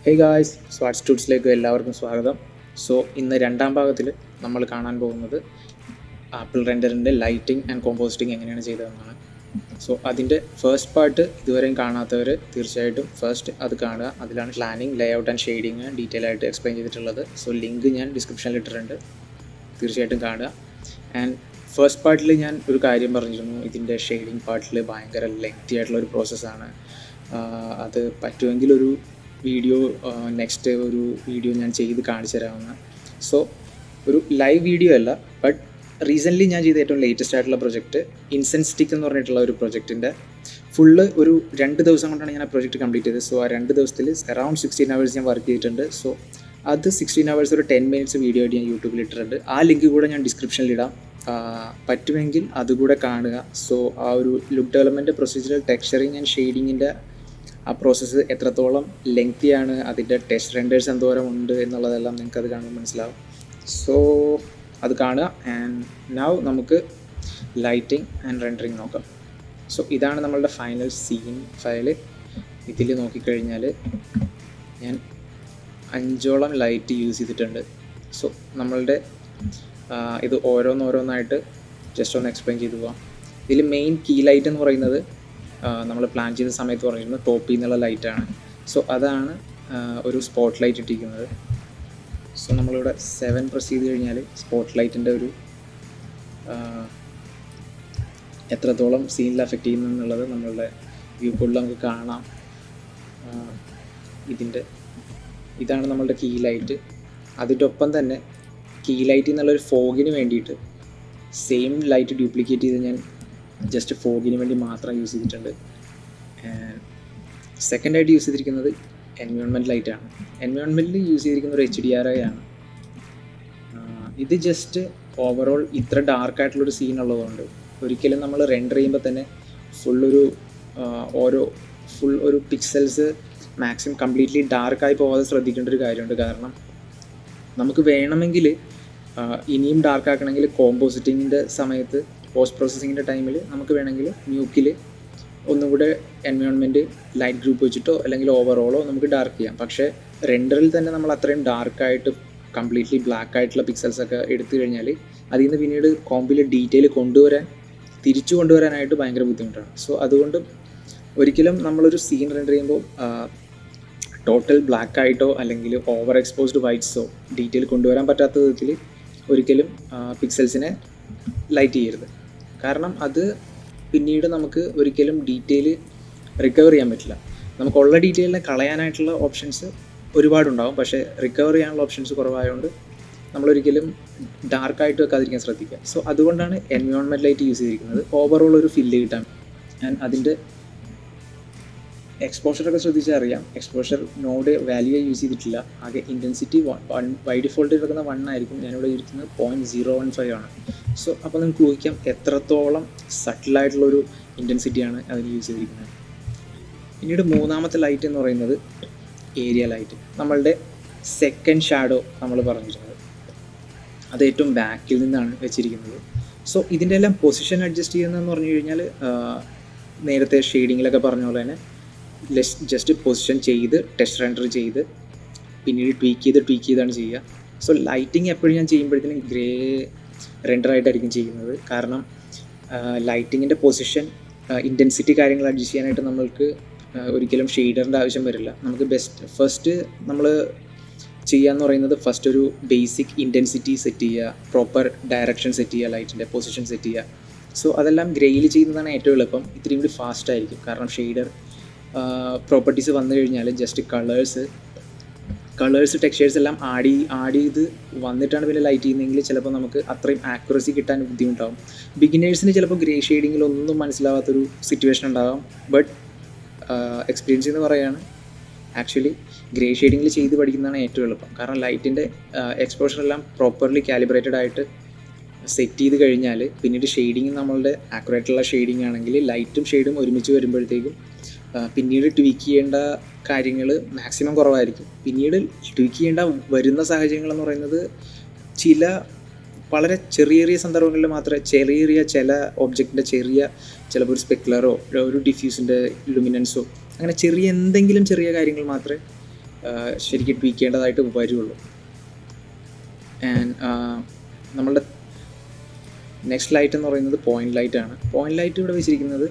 Hey guys, സ്വാറ്റ് സ്റ്റുഡ്സിലേക്ക് എല്ലാവർക്കും സ്വാഗതം. So ഇന്ന് രണ്ടാം ഭാഗത്തിൽ നമ്മൾ കാണാൻ പോകുന്നത് ആപ്പിൾ റെൻഡറിൻ്റെ ലൈറ്റിംഗ് ആൻഡ് കോമ്പോസിറ്റിംഗ് എങ്ങനെയാണ് ചെയ്തതെന്നാണ്. സോ അതിൻ്റെ ഫസ്റ്റ് പാർട്ട് ഇതുവരെയും കാണാത്തവർ തീർച്ചയായിട്ടും ഫസ്റ്റ് അത് കാണുക. അതിലാണ് planning, layout and shading detail ആയിട്ട് എക്സ്പ്ലെയിൻ ചെയ്തിട്ടുള്ളത്. സോ ലിങ്ക് ഞാൻ ഡിസ്ക്രിപ്ഷനിൽ ഇട്ടിട്ടുണ്ട്, തീർച്ചയായിട്ടും കാണുക. ആൻഡ് ഫസ്റ്റ് പാർട്ടിൽ ഞാൻ ഒരു കാര്യം പറഞ്ഞിരുന്നു, ഇതിൻ്റെ ഷെയ്ഡിങ് പാർട്ടിൽ ഭയങ്കര ലെങ്തി ആയിട്ടുള്ള ഒരു പ്രോസസ്സാണ്. അത് പറ്റുമെങ്കിൽ ഒരു വീഡിയോ നെക്സ്റ്റ് ഒരു വീഡിയോ ഞാൻ ചെയ്ത് കാണിച്ചു തരാമെന്ന്. സോ ഒരു ലൈവ് വീഡിയോ അല്ല, ബട്ട് റീസെൻ്റ്ലി ഞാൻ ചെയ്ത ഏറ്റവും ലേറ്റസ്റ്റ് ആയിട്ടുള്ള പ്രൊജക്റ്റ് ഇൻസെൻസ് സ്റ്റിക്ക് എന്ന് പറഞ്ഞിട്ടുള്ള ഒരു പ്രൊജക്റ്റിൻ്റെ ഫുള്ള് ഒരു 2 ദിവസം കൊണ്ടാണ് ഞാൻ ആ പ്രൊജക്റ്റ് കംപ്ലീറ്റ് ചെയ്തത്. സോ ആ 2 ദിവസത്തിൽ അറൗണ്ട് 16 hours ഞാൻ വർക്ക് ചെയ്തിട്ടുണ്ട്. സോ അത് 16 hours ഒരു 10 minutes വീഡിയോ ആയിട്ട് ഞാൻ യൂട്യൂബിൽ ഇട്ടിട്ടുണ്ട്. ആ ലിങ്ക് കൂടെ ഞാൻ ഡിസ്ക്രിപ്ഷനിൽ ഇടാം, പറ്റുമെങ്കിൽ അതുകൂടെ കാണുക. സോ ആ ഒരു look development, procedural, texturing and ഷെയ്ഡിങ്ങിൻ്റെ ആ പ്രോസസ്സ് എത്രത്തോളം ലെങ്തിയാണ്, അതിൻ്റെ ടെസ്റ്റ് റെൻഡേഴ്സ് എന്തോരം ഉണ്ട് എന്നുള്ളതെല്ലാം നിങ്ങൾക്കത് കാണുമ്പോൾ മനസ്സിലാവും. സോ അത് കാണുക. ആൻഡ് നൗ നമുക്ക് ലൈറ്റിംഗ് ആൻഡ് റെൻഡറിങ് നോക്കാം. സോ ഇതാണ് നമ്മളുടെ ഫൈനൽ സീൻ ഫയൽ. ഇതിൽ നോക്കിക്കഴിഞ്ഞാൽ ഞാൻ 5ഓളം ലൈറ്റ് യൂസ് ചെയ്തിട്ടുണ്ട്. സോ നമ്മളുടെ ഇത് ഓരോന്നോരോന്നായിട്ട് ജസ്റ്റ് ഒന്ന് എക്സ്പ്ലെയിൻ ചെയ്തു പോകാം. ഇതിൽ മെയിൻ കീ ലൈറ്റ് എന്ന് പറയുന്നത് നമ്മൾ പ്ലാൻ ചെയ്ത സമയത്ത് പറഞ്ഞിരുന്നത് ടോപ്പിൽ നിന്നുള്ള ലൈറ്റാണ്. സോ അതാണ് ഒരു സ്പോട്ട് ലൈറ്റ് ഇട്ടിരിക്കുന്നത്. സോ നമ്മളിവിടെ 7 പ്രസ് ചെയ്ത് കഴിഞ്ഞാൽ സ്പോട്ട് ലൈറ്റിൻ്റെ ഒരു എത്രത്തോളം സീനിൽ അഫക്റ്റ് ചെയ്യുന്നു എന്നുള്ളത് നമ്മളുടെ വ്യൂ പോഡിൽ നമുക്ക് കാണാം. ഇതാണ് നമ്മളുടെ കീ ലൈറ്റ്. അതിൻ്റെ ഒപ്പം തന്നെ കീ ലൈറ്റ് എന്നുള്ളൊരു ഫോഗിന് വേണ്ടിയിട്ട് സെയിം ലൈറ്റ് ഡ്യൂപ്ലിക്കേറ്റ് ചെയ്ത് ഞാൻ ജസ്റ്റ് ഫോഗിന് വേണ്ടി മാത്രം യൂസ് ചെയ്തിട്ടുണ്ട്. സെക്കൻഡായിട്ട് യൂസ് ചെയ്തിരിക്കുന്നത് എൻവയോൺമെൻറ്റ് ലൈറ്റാണ്. എൻവയോൺമെൻറ്റിൽ യൂസ് ചെയ്തിരിക്കുന്ന ഒരു HDRI ആണ്. ഇത് ജസ്റ്റ് ഓവറോൾ ഇത്ര ഡാർക്കായിട്ടുള്ളൊരു സീൻ ഉള്ളതുകൊണ്ട് ഒരിക്കലും നമ്മൾ റെൻഡർ ചെയ്യുമ്പോൾ തന്നെ ഫുൾ ഒരു പിക്സൽസ് മാക്സിമം കംപ്ലീറ്റ്ലി ഡാർക്കായി പോകാതെ ശ്രദ്ധിക്കേണ്ട ഒരു കാര്യമുണ്ട്. കാരണം നമുക്ക് വേണമെങ്കിൽ ഇനിയും ഡാർക്കാക്കണമെങ്കിൽ കോമ്പോസിറ്റിങ്ങിൻ്റെ സമയത്ത്, പോസ്റ്റ് പ്രോസസ്സിങ്ങിൻ്റെ ടൈമിൽ നമുക്ക് വേണമെങ്കിൽ ന്യൂക്കിൽ ഒന്നുകൂടെ എൻവയോൺമെൻറ്റ് ലൈറ്റ് ഗ്രൂപ്പ് വെച്ചിട്ടോ അല്ലെങ്കിൽ ഓവറോളോ നമുക്ക് ഡാർക്ക് ചെയ്യാം. പക്ഷേ റെൻഡറിൽ തന്നെ നമ്മൾ അത്രയും ഡാർക്കായിട്ട് കംപ്ലീറ്റ്ലി ബ്ലാക്ക് ആയിട്ടുള്ള പിക്സൽസൊക്കെ എടുത്തു കഴിഞ്ഞാൽ അതിൽ നിന്ന് പിന്നീട് കോമ്പിൽ ഡീറ്റെയിൽ തിരിച്ചു കൊണ്ടുവരാനായിട്ട് ഭയങ്കര ബുദ്ധിമുട്ടാണ്. സോ അതുകൊണ്ട് ഒരിക്കലും നമ്മളൊരു സീൻ റെൻഡർ ചെയ്യുമ്പോൾ ടോട്ടൽ ബ്ലാക്ക് ആയിട്ടോ അല്ലെങ്കിൽ ഓവർ എക്സ്പോസ്ഡ് വൈറ്റ്സോ ഡീറ്റെയിൽ കൊണ്ടുവരാൻ പറ്റാത്ത വിധത്തിൽ ഒരിക്കലും പിക്സൽസിനെ ലൈറ്റ് ചെയ്യരുത്. കാരണം അത് പിന്നീട് നമുക്ക് ഒരിക്കലും ഡീറ്റെയിൽ റിക്കവർ ചെയ്യാൻ പറ്റില്ല. നമുക്കുള്ള ഡീറ്റെയിലിനെ കളയാനായിട്ടുള്ള ഓപ്ഷൻസ് ഒരുപാടുണ്ടാകും, പക്ഷേ റിക്കവർ ചെയ്യാനുള്ള ഓപ്ഷൻസ് കുറവായതുകൊണ്ട് നമ്മളൊരിക്കലും ഡാർക്കായിട്ട് വെക്കാതിരിക്കാൻ ശ്രദ്ധിക്കുക. സോ അതുകൊണ്ടാണ് എൻവയോൺമെൻറ്റ് ലൈറ്റ് യൂസ് ചെയ്തിരിക്കുന്നത്, ഓവറോൾ ഒരു ഫില്ല് കിട്ടാൻ. ഞാൻ അതിൻ്റെ എക്സ്പോഷറൊക്കെ ശ്രദ്ധിച്ചാൽ അറിയാം, എക്സ്പോഷർ നോഡ് വാല്യൂ യൂസ് ചെയ്തിട്ടില്ല. ആകെ ഇൻറ്റൻസിറ്റി ബൈ ഡിഫോൾട്ട് എടുക്കുന്ന 1 ആയിരിക്കും. ഞാനിവിടെ ഇരിക്കുന്നത് 0.015 ആണ്. സോ അപ്പോൾ നിങ്ങൾക്ക് ഊഹിക്കാം എത്രത്തോളം സട്ടിലായിട്ടുള്ളൊരു ഇൻറ്റൻസിറ്റിയാണ് അതിന് യൂസ് ചെയ്തിരിക്കുന്നത്. പിന്നീട് മൂന്നാമത്തെ ലൈറ്റ് എന്ന് പറയുന്നത് ഏരിയ ലൈറ്റ്. നമ്മളുടെ സെക്കൻഡ് ഷാഡോ നമ്മൾ പറഞ്ഞിരുന്നത് അത് ഏറ്റവും ബാക്കിൽ നിന്നാണ് വെച്ചിരിക്കുന്നത്. സോ ഇതിൻ്റെ എല്ലാം പൊസിഷൻ അഡ്ജസ്റ്റ് ചെയ്യുന്നതെന്ന് പറഞ്ഞു കഴിഞ്ഞാൽ നേരത്തെ ഷെയ്ഡിങ്ങിലൊക്കെ പറഞ്ഞ പോലെ തന്നെ ജസ്റ്റ് പൊസിഷൻ ചെയ്ത് ടെസ്റ്റ് റെൻഡർ ചെയ്ത് പിന്നീട് ട്വീക്ക് ചെയ്താണ് ചെയ്യുക. സോ ലൈറ്റിംഗ് എപ്പോഴും ഞാൻ ചെയ്യുമ്പോഴത്തേനും ഗ്രേ റെൻഡറായിട്ടായിരിക്കും ചെയ്യുന്നത്. കാരണം ലൈറ്റിങ്ങിൻ്റെ പൊസിഷൻ, ഇൻറ്റൻസിറ്റി കാര്യങ്ങൾ അഡ്ജസ്റ്റ് ചെയ്യാനായിട്ട് നമ്മൾക്ക് ഒരിക്കലും ഷെയ്ഡറിൻ്റെ ആവശ്യം വരില്ല. നമുക്ക് ഫസ്റ്റ് നമ്മൾ ചെയ്യാന്ന് പറയുന്നത് ഫസ്റ്റ് ഒരു ബേസിക് ഇൻറ്റൻസിറ്റി സെറ്റ് ചെയ്യുക, പ്രോപ്പർ ഡയറക്ഷൻ സെറ്റ് ചെയ്യുക, ലൈറ്റിൻ്റെ പൊസിഷൻ സെറ്റ് ചെയ്യുക. സോ അതെല്ലാം ഗ്രേയിൽ ചെയ്യുന്നതാണ് ഏറ്റവും എളുപ്പം. ഇത്രയും കൂടി ഫാസ്റ്റ് ആയിരിക്കും. കാരണം ഷെയ്ഡർ പ്രോപ്പർട്ടീസ് വന്നു കഴിഞ്ഞാൽ ജസ്റ്റ് കളേഴ്സ് ടെക്സ്ചേഴ്സ് എല്ലാം ആഡ് ചെയ്ത് വന്നിട്ടാണ് പിന്നെ ലൈറ്റ് ചെയ്യുന്നതെങ്കിൽ ചിലപ്പോൾ നമുക്ക് അത്രയും ആക്യുറസി കിട്ടാൻ ബുദ്ധിമുട്ടാകും. ബിഗിനേഴ്സിന് ചിലപ്പോൾ ഗ്രേ ഷെയ്ഡിങ്ങിലൊന്നും മനസ്സിലാവാത്തൊരു സിറ്റുവേഷൻ ഉണ്ടാകും. ബട്ട് എക്സ്പീരിയൻസ് എന്ന് പറയുകയാണ്, ആക്ച്വലി ഗ്രേ ഷെയ്ഡിങ്ങിൽ ചെയ്ത് പഠിക്കുന്നതാണ് ഏറ്റവും എളുപ്പം. കാരണം ലൈറ്റിൻ്റെ എക്സ്പോഷറെല്ലാം പ്രോപ്പർലി കാലിബ്രേറ്റഡ് ആയിട്ട് സെറ്റ് ചെയ്ത് കഴിഞ്ഞാൽ പിന്നീട് ഷെയ്ഡിങ് നമ്മളുടെ ആക്യുറേറ്റുള്ള ഷെയ്ഡിങ് ആണെങ്കിൽ ലൈറ്റും ഷെയ്ഡും ഒരുമിച്ച് വരുമ്പോഴത്തേക്കും പിന്നീട് ട്വീക്ക് ചെയ്യേണ്ട കാര്യങ്ങൾ മാക്സിമം കുറവായിരിക്കും. പിന്നീട് ട്വീക്ക് ചെയ്യേണ്ട വരുന്ന സാഹചര്യങ്ങളെന്ന് പറയുന്നത് വളരെ ചെറിയ സന്ദർഭങ്ങളിൽ മാത്രമേ ചില ഒബ്ജക്റ്റിൻ്റെ ചിലപ്പോൾ ഒരു സ്പെക്കുലറോ ഒരു ഡിഫ്യൂസിൻ്റെ ലുമിനൻസോ അങ്ങനെ എന്തെങ്കിലും ചെറിയ കാര്യങ്ങൾ മാത്രമേ ശരിക്കും ട്വീക്ക് ചെയ്യേണ്ടതായിട്ട് വരുള്ളൂ. ആൻഡ് നമ്മളുടെ നെക്സ്റ്റ് ലൈറ്റ് എന്ന് പറയുന്നത് പോയിൻ്റ് ലൈറ്റാണ്. പോയിൻ്റ് ലൈറ്റ് ഇവിടെ വെച്ചിരിക്കുന്നത്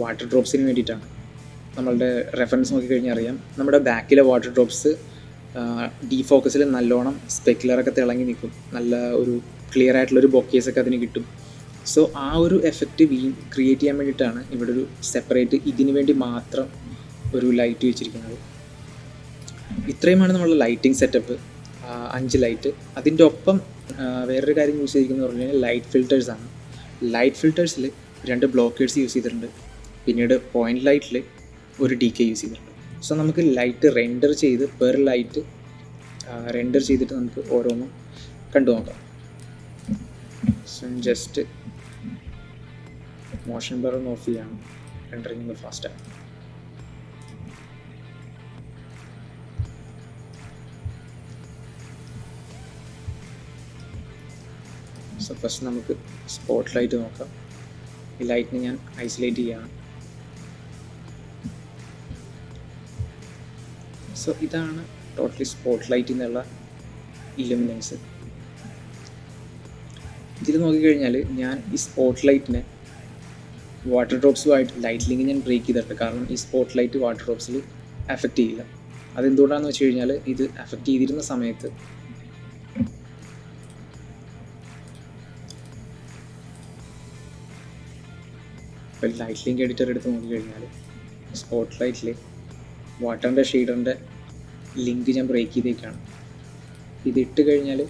വാട്ടർ ഡ്രോപ്സിന് വേണ്ടിയിട്ടാണ്. നമ്മളുടെ റെഫറൻസ് നോക്കിക്കഴിഞ്ഞാൽ അറിയാം, നമ്മുടെ ബാക്കിലെ വാട്ടർ ഡ്രോപ്സ് ഡീഫോക്കസിൽ നല്ലോണം സ്പെക്കുലറൊക്കെ തിളങ്ങി നിൽക്കും, നല്ല ഒരു ക്ലിയർ ആയിട്ടുള്ളൊരു ബൊക്കേസൊക്കെ അതിന് കിട്ടും. സോ ആ ഒരു എഫക്റ്റ് ക്രിയേറ്റ് ചെയ്യാൻ വേണ്ടിയിട്ടാണ് ഇവിടെ ഒരു സെപ്പറേറ്റ് ഇതിന് വേണ്ടി മാത്രം ഒരു ലൈറ്റ് വെച്ചിരിക്കുന്നത്. ഇത്രയുമാണ് നമ്മളുടെ ലൈറ്റിംഗ് സെറ്റപ്പ്, 5 ലൈറ്റ്. അതിൻ്റെ ഒപ്പം വേറൊരു കാര്യം യൂസ് ചെയ്തിരിക്കുന്നത് പറഞ്ഞു കഴിഞ്ഞാൽ ലൈറ്റ് ഫിൽറ്റേഴ്സാണ്. ലൈറ്റ് ഫിൽറ്റേഴ്സിൽ 2 ബ്ലോക്കേഴ്സ് യൂസ് ചെയ്തിട്ടുണ്ട്, പിന്നീട് പോയിൻ്റ് ലൈറ്റിൽ ഒരു DK യൂസ് ചെയ്തിട്ടുണ്ട്. സോ നമുക്ക് ലൈറ്റ് റെൻഡർ ചെയ്ത് പെർ ലൈറ്റ് റെൻഡർ ചെയ്തിട്ട് നമുക്ക് ഓരോന്നും കണ്ടു നോക്കാം. സോ ജസ്റ്റ് മോഷൻ ബ്ലർ ഒന്ന് ഓഫ് ചെയ്യാണ്, റെൻഡറിങ് ഫാസ്റ്റാണ്. സോ ഫസ്റ്റ് നമുക്ക് സ്പോട്ട് ലൈറ്റ് നോക്കാം. ഈ ലൈറ്റിനെ ഞാൻ ഐസൊലേറ്റ് ചെയ്യുകയാണ്. സോ ഇതാണ് ടോട്ടലി സ്പോട്ട് ലൈറ്റിൽ നിന്നുള്ള ഇലുമിനൻസ്. ഇതിൽ നോക്കിക്കഴിഞ്ഞാൽ ഞാൻ ഈ സ്പോട്ട് ലൈറ്റിനെ വാട്ടർ ഡ്രോപ്സുമായിട്ട് ലൈറ്റ് ലിങ്ക് ഞാൻ ബ്രേക്ക് ചെയ്തിട്ടുണ്ട്. കാരണം ഈ സ്പോട്ട് ലൈറ്റ് വാട്ടർ ഡ്രോപ്സിൽ അഫക്റ്റ് ചെയ്യില്ല. അതെന്തുകൊണ്ടാണെന്ന് വെച്ച് കഴിഞ്ഞാൽ ഇത് അഫക്റ്റ് ചെയ്തിരുന്ന സമയത്ത് ഇപ്പോൾ ലൈറ്റ് ലിങ്ക് എഡിറ്റർ എടുത്ത് നോക്കിക്കഴിഞ്ഞാൽ സ്പോട്ട് ലൈറ്റിൽ വാട്ടറിൻ്റെ ഷെയ്ഡറിൻ്റെ ലിങ്ക് ഞാൻ ബ്രേക്ക് ചെയ്തേക്കാണ്. ഇതിട്ട് കഴിഞ്ഞാൽ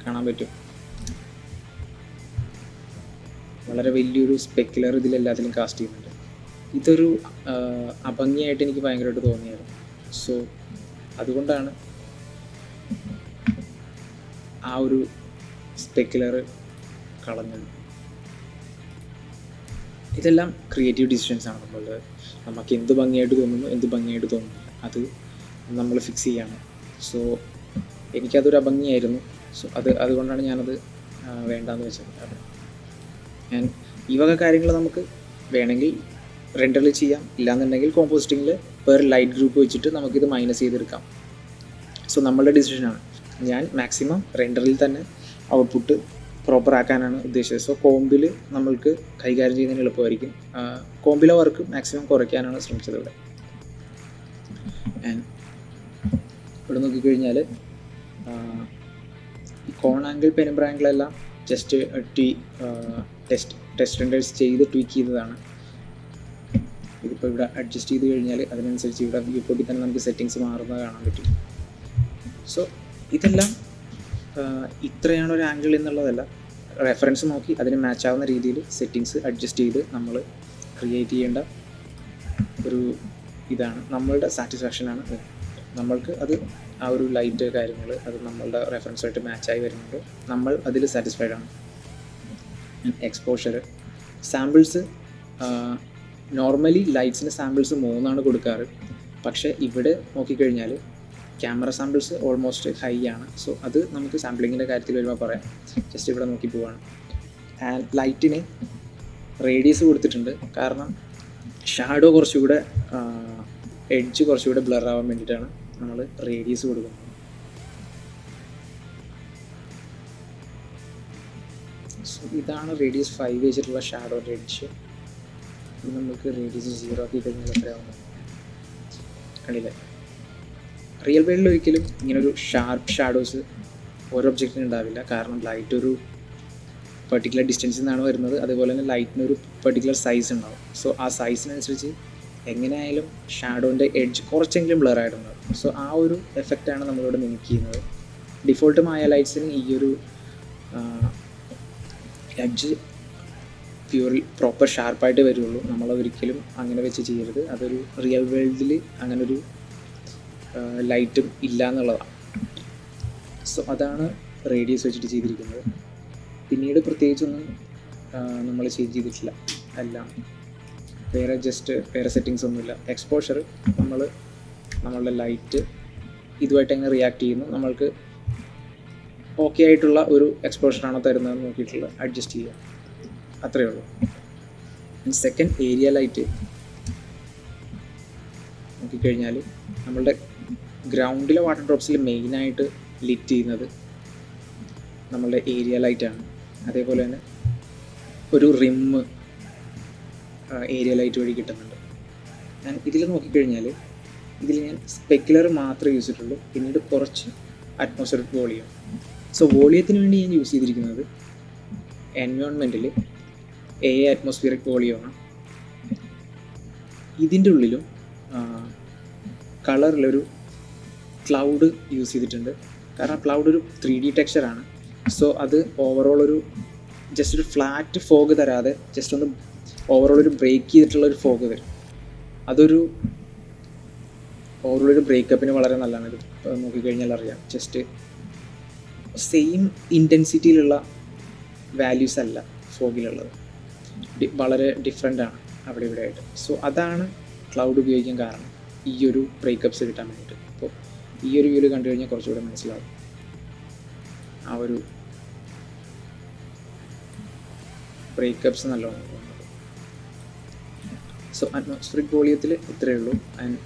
കാണാൻ പറ്റും, വളരെ വലിയൊരു സ്പെക്കുലർ ഇതിലെല്ലാത്തിലും കാസ്റ്റ് ചെയ്യുന്നുണ്ട്. ഇതൊരു അഭംഗിയായിട്ട് എനിക്ക് ഭയങ്കരമായിട്ട് തോന്നിയായിരുന്നു. സോ അതുകൊണ്ടാണ് ആ ഒരു സ്പെക്കുലർ കളഞ്ഞത്. ഇതെല്ലാം ക്രിയേറ്റീവ് ഡിസിഷൻസാണ്. നമുക്ക് എന്ത് ഭംഗിയായിട്ട് തോന്നുന്നു, എന്ത് ഭംഗിയായിട്ട് തോന്നുന്നു, അത് നമ്മൾ ഫിക്സ് ചെയ്യാണ്. സോ എനിക്കതൊരു അഭംഗിയായിരുന്നു. സോ അതുകൊണ്ടാണ് ഞാനത് വേണ്ടാന്ന് വെച്ചത്. ആൻഡ് ഈ വക കാര്യങ്ങൾ നമുക്ക് വേണമെങ്കിൽ റെൻഡറിൽ ചെയ്യാം, ഇല്ലാന്നുണ്ടെങ്കിൽ കോമ്പോസിറ്റിങ്ങിൽ പെർ ലൈറ്റ് ഗ്രൂപ്പ് വെച്ചിട്ട് നമുക്കിത് മൈനസ് ചെയ്തെടുക്കാം. സോ നമ്മളുടെ ഡിസിഷനാണ്. ഞാൻ മാക്സിമം റെൻഡറിൽ തന്നെ ഔട്ട്പുട്ട് പ്രോപ്പർ ആക്കാനാണ് ഉദ്ദേശിച്ചത്. സോ കോമ്പിൽ നമ്മൾക്ക് കൈകാര്യം ചെയ്യുന്നതിന് എളുപ്പമായിരിക്കും. കോമ്പിലെ വർക്ക് മാക്സിമം കുറയ്ക്കാനാണ് ശ്രമിച്ചത് ഇവിടെ. ആൻഡ് ഇവിടെ നോക്കിക്കഴിഞ്ഞാൽ ഈ കോൺ ആംഗിൾ പെനിബ്ര ആംഗിളെല്ലാം ജസ്റ്റ് ടെസ്റ്റ് റെൻഡേഴ്സ് ചെയ്ത് ട്വീക്ക് ചെയ്തതാണ്. ഇതിപ്പോൾ ഇവിടെ അഡ്ജസ്റ്റ് ചെയ്ത് കഴിഞ്ഞാൽ അതിനനുസരിച്ച് ഇവിടെ വ്യൂ പോർട്ടിൽ തന്നെ നമുക്ക് സെറ്റിങ്സ് മാറുന്നത് കാണാൻ പറ്റും. സോ ഇതെല്ലാം ഇത്രയാണ് ഒരു ആംഗിൾ എന്നുള്ളതല്ല, റെഫറൻസ് നോക്കി അതിന് മാച്ച് ആവുന്ന രീതിയിൽ സെറ്റിങ്സ് അഡ്ജസ്റ്റ് ചെയ്ത് നമ്മൾ ക്രിയേറ്റ് ചെയ്യേണ്ട ഒരു ഇതാണ് നമ്മളുടെ സാറ്റിസ്ഫാക്ഷനാണ്. നമ്മൾക്ക് അത് ആ ഒരു ലൈറ്റ് കാര്യങ്ങൾ അത് നമ്മളുടെ റെഫറൻസായിട്ട് മാച്ചായി വരുന്നുണ്ട്, നമ്മൾ അതിൽ സാറ്റിസ്ഫൈഡ് ആണ്. എക്സ്പോഷർ സാമ്പിൾസ് നോർമലി ലൈറ്റ്സിന് സാമ്പിൾസ് 3 കൊടുക്കാറ്. പക്ഷേ ഇവിടെ നോക്കിക്കഴിഞ്ഞാൽ ക്യാമറ സാമ്പിൾസ് ഓൾമോസ്റ്റ് ഹൈ ആണ്. സോ അത് നമുക്ക് സാമ്പിളിങ്ങിൻ്റെ കാര്യത്തിൽ വരുമ്പോൾ പറയാം. ജസ്റ്റ് ഇവിടെ നോക്കി പോവാണ്. ആൻഡ് ലൈറ്റിന് റേഡിയസ് കൊടുത്തിട്ടുണ്ട്, കാരണം ഷാഡോ കുറച്ചുകൂടെ എഡ്ജ് കുറച്ചുകൂടെ ബ്ലർ ആവാൻ വേണ്ടിയിട്ടാണ് നമ്മൾ റേഡിയസ് കൊടുക്കുന്നത്. സോ ഇതാണ് റേഡിയസ് 5 വെച്ചിട്ടുള്ള ഷാഡോൻ്റെ എഡ്ജ്. ഇത് നമുക്ക് റേഡിയസ് 0 ആക്കി കഴിഞ്ഞാൽ എത്രയാവുന്നത് കണ്ടില്ലേ. റിയൽ വേൾഡിൽ ഒരിക്കലും ഇങ്ങനൊരു ഷാർപ്പ് ഷാഡോസ് ഓരോ ഒബ്ജക്റ്റിന് ഉണ്ടാവില്ല, കാരണം ലൈറ്റ് ഒരു പെർട്ടിക്കുലർ ഡിസ്റ്റൻസിൽ നിന്നാണ് വരുന്നത്. അതുപോലെ തന്നെ ലൈറ്റിനൊരു പെർട്ടിക്കുലർ സൈസ് ഉണ്ടാവും. സോ ആ സൈസിനനുസരിച്ച് എങ്ങനെയായാലും ഷാഡോൻ്റെ എഡ്ജ് കുറച്ചെങ്കിലും ബ്ലർ ആയിട്ടുണ്ടാവും. സോ ആ ഒരു എഫക്റ്റാണ് നമ്മളിവിടെ മിമിക് ചെയ്യുന്നത്. ഡിഫോൾട്ട് മായ ലൈറ്റ്സിന് ഈ ഒരു എഡ്ജ് പ്യൂർലി പ്രോപ്പർ ഷാർപ്പായിട്ട് വരുള്ളൂ. നമ്മളൊരിക്കലും അങ്ങനെ വെച്ച് ചെയ്യരുത്. അതൊരു റിയൽ വേൾഡിൽ അങ്ങനൊരു ലൈറ്റും ഇല്ല എന്നുള്ളതാണ്. സോ അതാണ് റേഡിയസ് വെച്ചിട്ട് ചെയ്തിരിക്കുന്നത്. പിന്നീട് പ്രത്യേകിച്ചൊന്നും നമ്മൾ ചെയ്തിട്ടില്ല. എല്ലാം വേറെ സെറ്റിങ്സ് ഒന്നുമില്ല. എക്സ്പോഷർ നമ്മളുടെ ലൈറ്റ് ഇതുമായിട്ട് എങ്ങനെ റിയാക്ട് ചെയ്യുന്നു, നമ്മൾക്ക് ഓക്കെ ആയിട്ടുള്ള ഒരു എക്സ്പോഷറാണോ തരുന്നതെന്ന് നോക്കിയിട്ടുള്ള അഡ്ജസ്റ്റ് ചെയ്യുക, അത്രയേ ഉള്ളൂ. സെക്കൻഡ് ഏരിയ ലൈറ്റ് നോക്കിക്കഴിഞ്ഞാൽ നമ്മളുടെ ഗ്രൗണ്ടിലെ വാട്ടർ ഡ്രോപ്സിൽ മെയിനായിട്ട് ലിറ്റ് ചെയ്യുന്നത് നമ്മളുടെ ഏരിയ ലൈറ്റാണ്. അതേപോലെ തന്നെ ഒരു റിമ്മ് ഏരിയ ലൈറ്റ് വഴി കിട്ടുന്നുണ്ട്. ഞാൻ ഇതിൽ നോക്കിക്കഴിഞ്ഞാൽ ഇതിൽ ഞാൻ സ്പെക്കുലർ മാത്രമേ യൂസ് ചെയ്തിട്ടുള്ളൂ, പിന്നീട് കുറച്ച് അറ്റ്മോസ്ഫിയറിക് വോളിയം. സോ വോളിയത്തിന് വേണ്ടി ഞാൻ യൂസ് ചെയ്തിരിക്കുന്നത് എൻവയോൺമെൻറ്റിൽ അറ്റ്മോസ്ഫിയറിക് വോളിയമാണ്. ഇതിൻ്റെ ഉള്ളിലും കളറിലൊരു ക്ലൗഡ് യൂസ് ചെയ്തിട്ടുണ്ട്. കാരണം ക്ലൗഡ് ഒരു 3D ടെക്സ്ചറാണ്. സോ അത് ഓവറോൾ ഒരു ജസ്റ്റ് ഒരു ഫ്ലാറ്റ് ഫോഗ് തരാതെ ജസ്റ്റ് ഒന്ന് ഓവറോൾ ഒരു ബ്രേക്ക് ചെയ്തിട്ടുള്ളൊരു ഫോഗ് തരും. അതൊരു ഓവറോൾ ഒരു ബ്രേക്കപ്പിന് വളരെ നല്ലതാണ്. ഇത് നോക്കിക്കഴിഞ്ഞാൽ അറിയാം, ജസ്റ്റ് സെയിം ഇൻറ്റൻസിറ്റിയിലുള്ള വാല്യൂസ് അല്ല ഫോഗിലുള്ളത്, വളരെ ഡിഫറെൻ്റാണ് അവിടെ ഇവിടെ ആയിട്ട്. സോ അതാണ് ക്ലൗഡ് ഉപയോഗിക്കാൻ കാരണം, ഈ ഒരു ബ്രേക്കപ്സ് കിട്ടാൻ വേണ്ടിയിട്ട്. അപ്പോൾ ഈ ഒരു വ്യൂവിൽ കണ്ടു കഴിഞ്ഞാൽ കുറച്ചുകൂടെ മനസ്സിലാവും ആ ഒരു ബ്രേക്കപ്സ് നല്ലോണം തോന്നുന്നത്. സോ അറ്റ്മോസ്ഫിയറിക് വോളിയത്തിൽ ഇത്രയേ ഉള്ളൂ. ആൻഡ്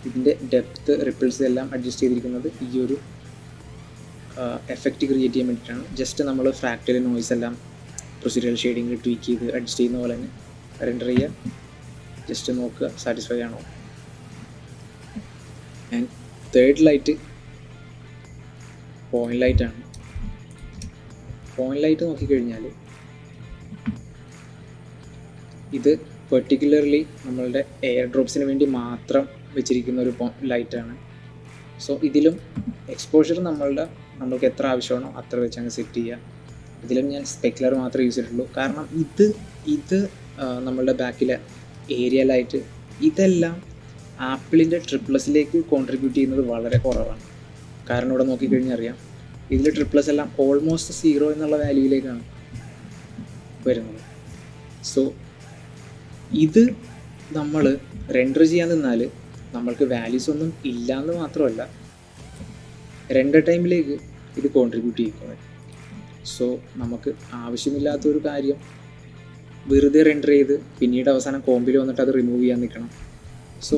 ഇതിൻ്റെ ഡെപ്ത്ത് റിപ്പിൾസ് എല്ലാം അഡ്ജസ്റ്റ് ചെയ്തിരിക്കുന്നത് ഈ ഒരു എഫക്റ്റ് ക്രിയേറ്റ് ചെയ്യാൻ വേണ്ടിയിട്ടാണ്. ജസ്റ്റ് നമ്മൾ ഫ്രാക്റ്റൽ നോയ്സ് എല്ലാം പ്രൊസീജിയറൽ ഷെയ്ഡിങ്ങിൽ ട്വീക്ക് ചെയ്ത് അഡ്ജസ്റ്റ് ചെയ്യുന്ന പോലെ തന്നെ റെൻഡർ ചെയ്യുക. ജസ്റ്റ് നോക്കുക സാറ്റിസ്ഫൈ ആണോ. ആൻഡ് തേർഡ് ലൈറ്റ് പോയിൻ്റ് ലൈറ്റാണ്. പോയിൻ്റ് ലൈറ്റ് നോക്കിക്കഴിഞ്ഞാൽ ഇത് പെർട്ടിക്കുലർലി നമ്മളുടെ എയർ ഡ്രോപ്സിന് വേണ്ടി മാത്രം വെച്ചിരിക്കുന്ന ഒരു ലൈറ്റാണ്. സോ ഇതിലും എക്സ്പോഷർ നമ്മൾക്ക് എത്ര ആവശ്യമാണോ അത്ര വെച്ച് അങ്ങ് സെറ്റ് ചെയ്യുക. ഇതിലും ഞാൻ സ്പെക്കുലർ മാത്രമേ യൂസ് ചെയ്തിട്ടുള്ളൂ. കാരണം ഇത് നമ്മളുടെ ബാക്കിലെ ഏരിയ ലൈറ്റ് ഇതെല്ലാം ആപ്പിളിൻ്റെ ട്രിപ്ലസിലേക്ക് കോൺട്രിബ്യൂട്ട് ചെയ്യുന്നത് വളരെ കുറവാണ്. കാരണം ഇവിടെ നോക്കിക്കഴിഞ്ഞാൽ അറിയാം, ഇതിൽ ട്രിപ്ലസ് എല്ലാം ഓൾമോസ്റ്റ് 0 എന്നുള്ള വാല്യൂയിലേക്കാണ് വരുന്നത്. സോ ഇത് നമ്മൾ റെൻഡർ ചെയ്യാൻ നിന്നാൽ നമ്മൾക്ക് വാല്യൂസ് ഒന്നും ഇല്ലയെന്ന് മാത്രമല്ല, റെൻഡർ ടൈമിലേക്ക് ഇത് കോൺട്രിബ്യൂട്ട് ചെയ്യുന്നത്. സോ നമുക്ക് ആവശ്യമില്ലാത്തൊരു കാര്യം വെറുതെ റെൻഡർ ചെയ്ത് പിന്നീട് അവസാനം കോമ്പിൽ വന്നിട്ട് അത് റിമൂവ് ചെയ്യാൻ നിൽക്കണം. സോ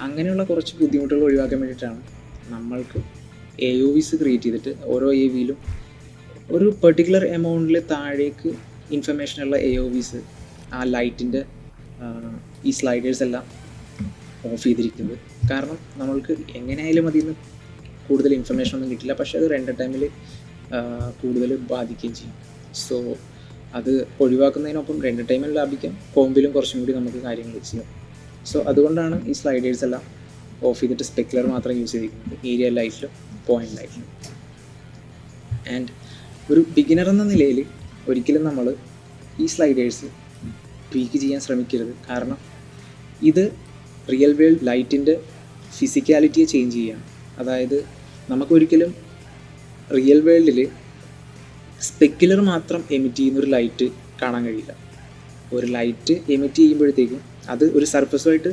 അങ്ങനെയുള്ള കുറച്ച് ബുദ്ധിമുട്ടുകൾ ഒഴിവാക്കാൻ വേണ്ടിയിട്ടാണ് നമ്മൾക്ക് AOVs ക്രിയേറ്റ് ചെയ്തിട്ട് ഓരോ AOVയിലും ഒരു പെർട്ടിക്കുലർ എമൗണ്ടിൽ താഴേക്ക് ഇൻഫർമേഷനുള്ള AOVs ആ ലൈറ്റിൻ്റെ ഈ സ്ലൈഡേഴ്സ് എല്ലാം ഓഫ് ചെയ്തിരിക്കുന്നത്. കാരണം നമ്മൾക്ക് എങ്ങനെയായാലും അതിൽ നിന്ന് കൂടുതൽ ഇൻഫർമേഷൻ ഒന്നും കിട്ടില്ല, പക്ഷേ അത് റെൻഡർ ടൈമിൽ കൂടുതൽ ബാധിക്കുകയും ചെയ്യും. സോ അത് ഒഴിവാക്കുന്നതിനൊപ്പം റെൻഡർ ടൈമിൽ ലാഭിക്കാം, കോമ്പിലും കുറച്ചും കൂടി നമുക്ക് കാര്യങ്ങൾ ചെയ്യാം. സോ അതുകൊണ്ടാണ് ഈ സ്ലൈഡേഴ്സ് എല്ലാം ഓഫ് ചെയ്തിട്ട് സ്പെക്കുലർ മാത്രം യൂസ് ചെയ്തിരിക്കുന്നത് ഏരിയ ലൈറ്റിലും പോയിൻ്റ് ലൈറ്റിലും. ആൻഡ് ഒരു ബിഗിനർ എന്ന നിലയിൽ ഒരിക്കലും നമ്മൾ ഈ സ്ലൈഡേഴ്സ് ട്വീക്ക് ചെയ്യാൻ ശ്രമിക്കരുത്. കാരണം ഇത് റിയൽ വേൾഡ് ലൈറ്റിൻ്റെ ഫിസിക്കാലിറ്റിയെ ചേഞ്ച് ചെയ്യുകയാണ്. അതായത് നമുക്കൊരിക്കലും റിയൽ വേൾഡിൽ സ്പെക്കുലർ മാത്രം എമിറ്റ് ചെയ്യുന്നൊരു ലൈറ്റ് കാണാൻ കഴിയില്ല. ഒരു ലൈറ്റ് എമിറ്റ് ചെയ്യുമ്പോഴത്തേക്കും അത് ഒരു സർഫസുമായിട്ട്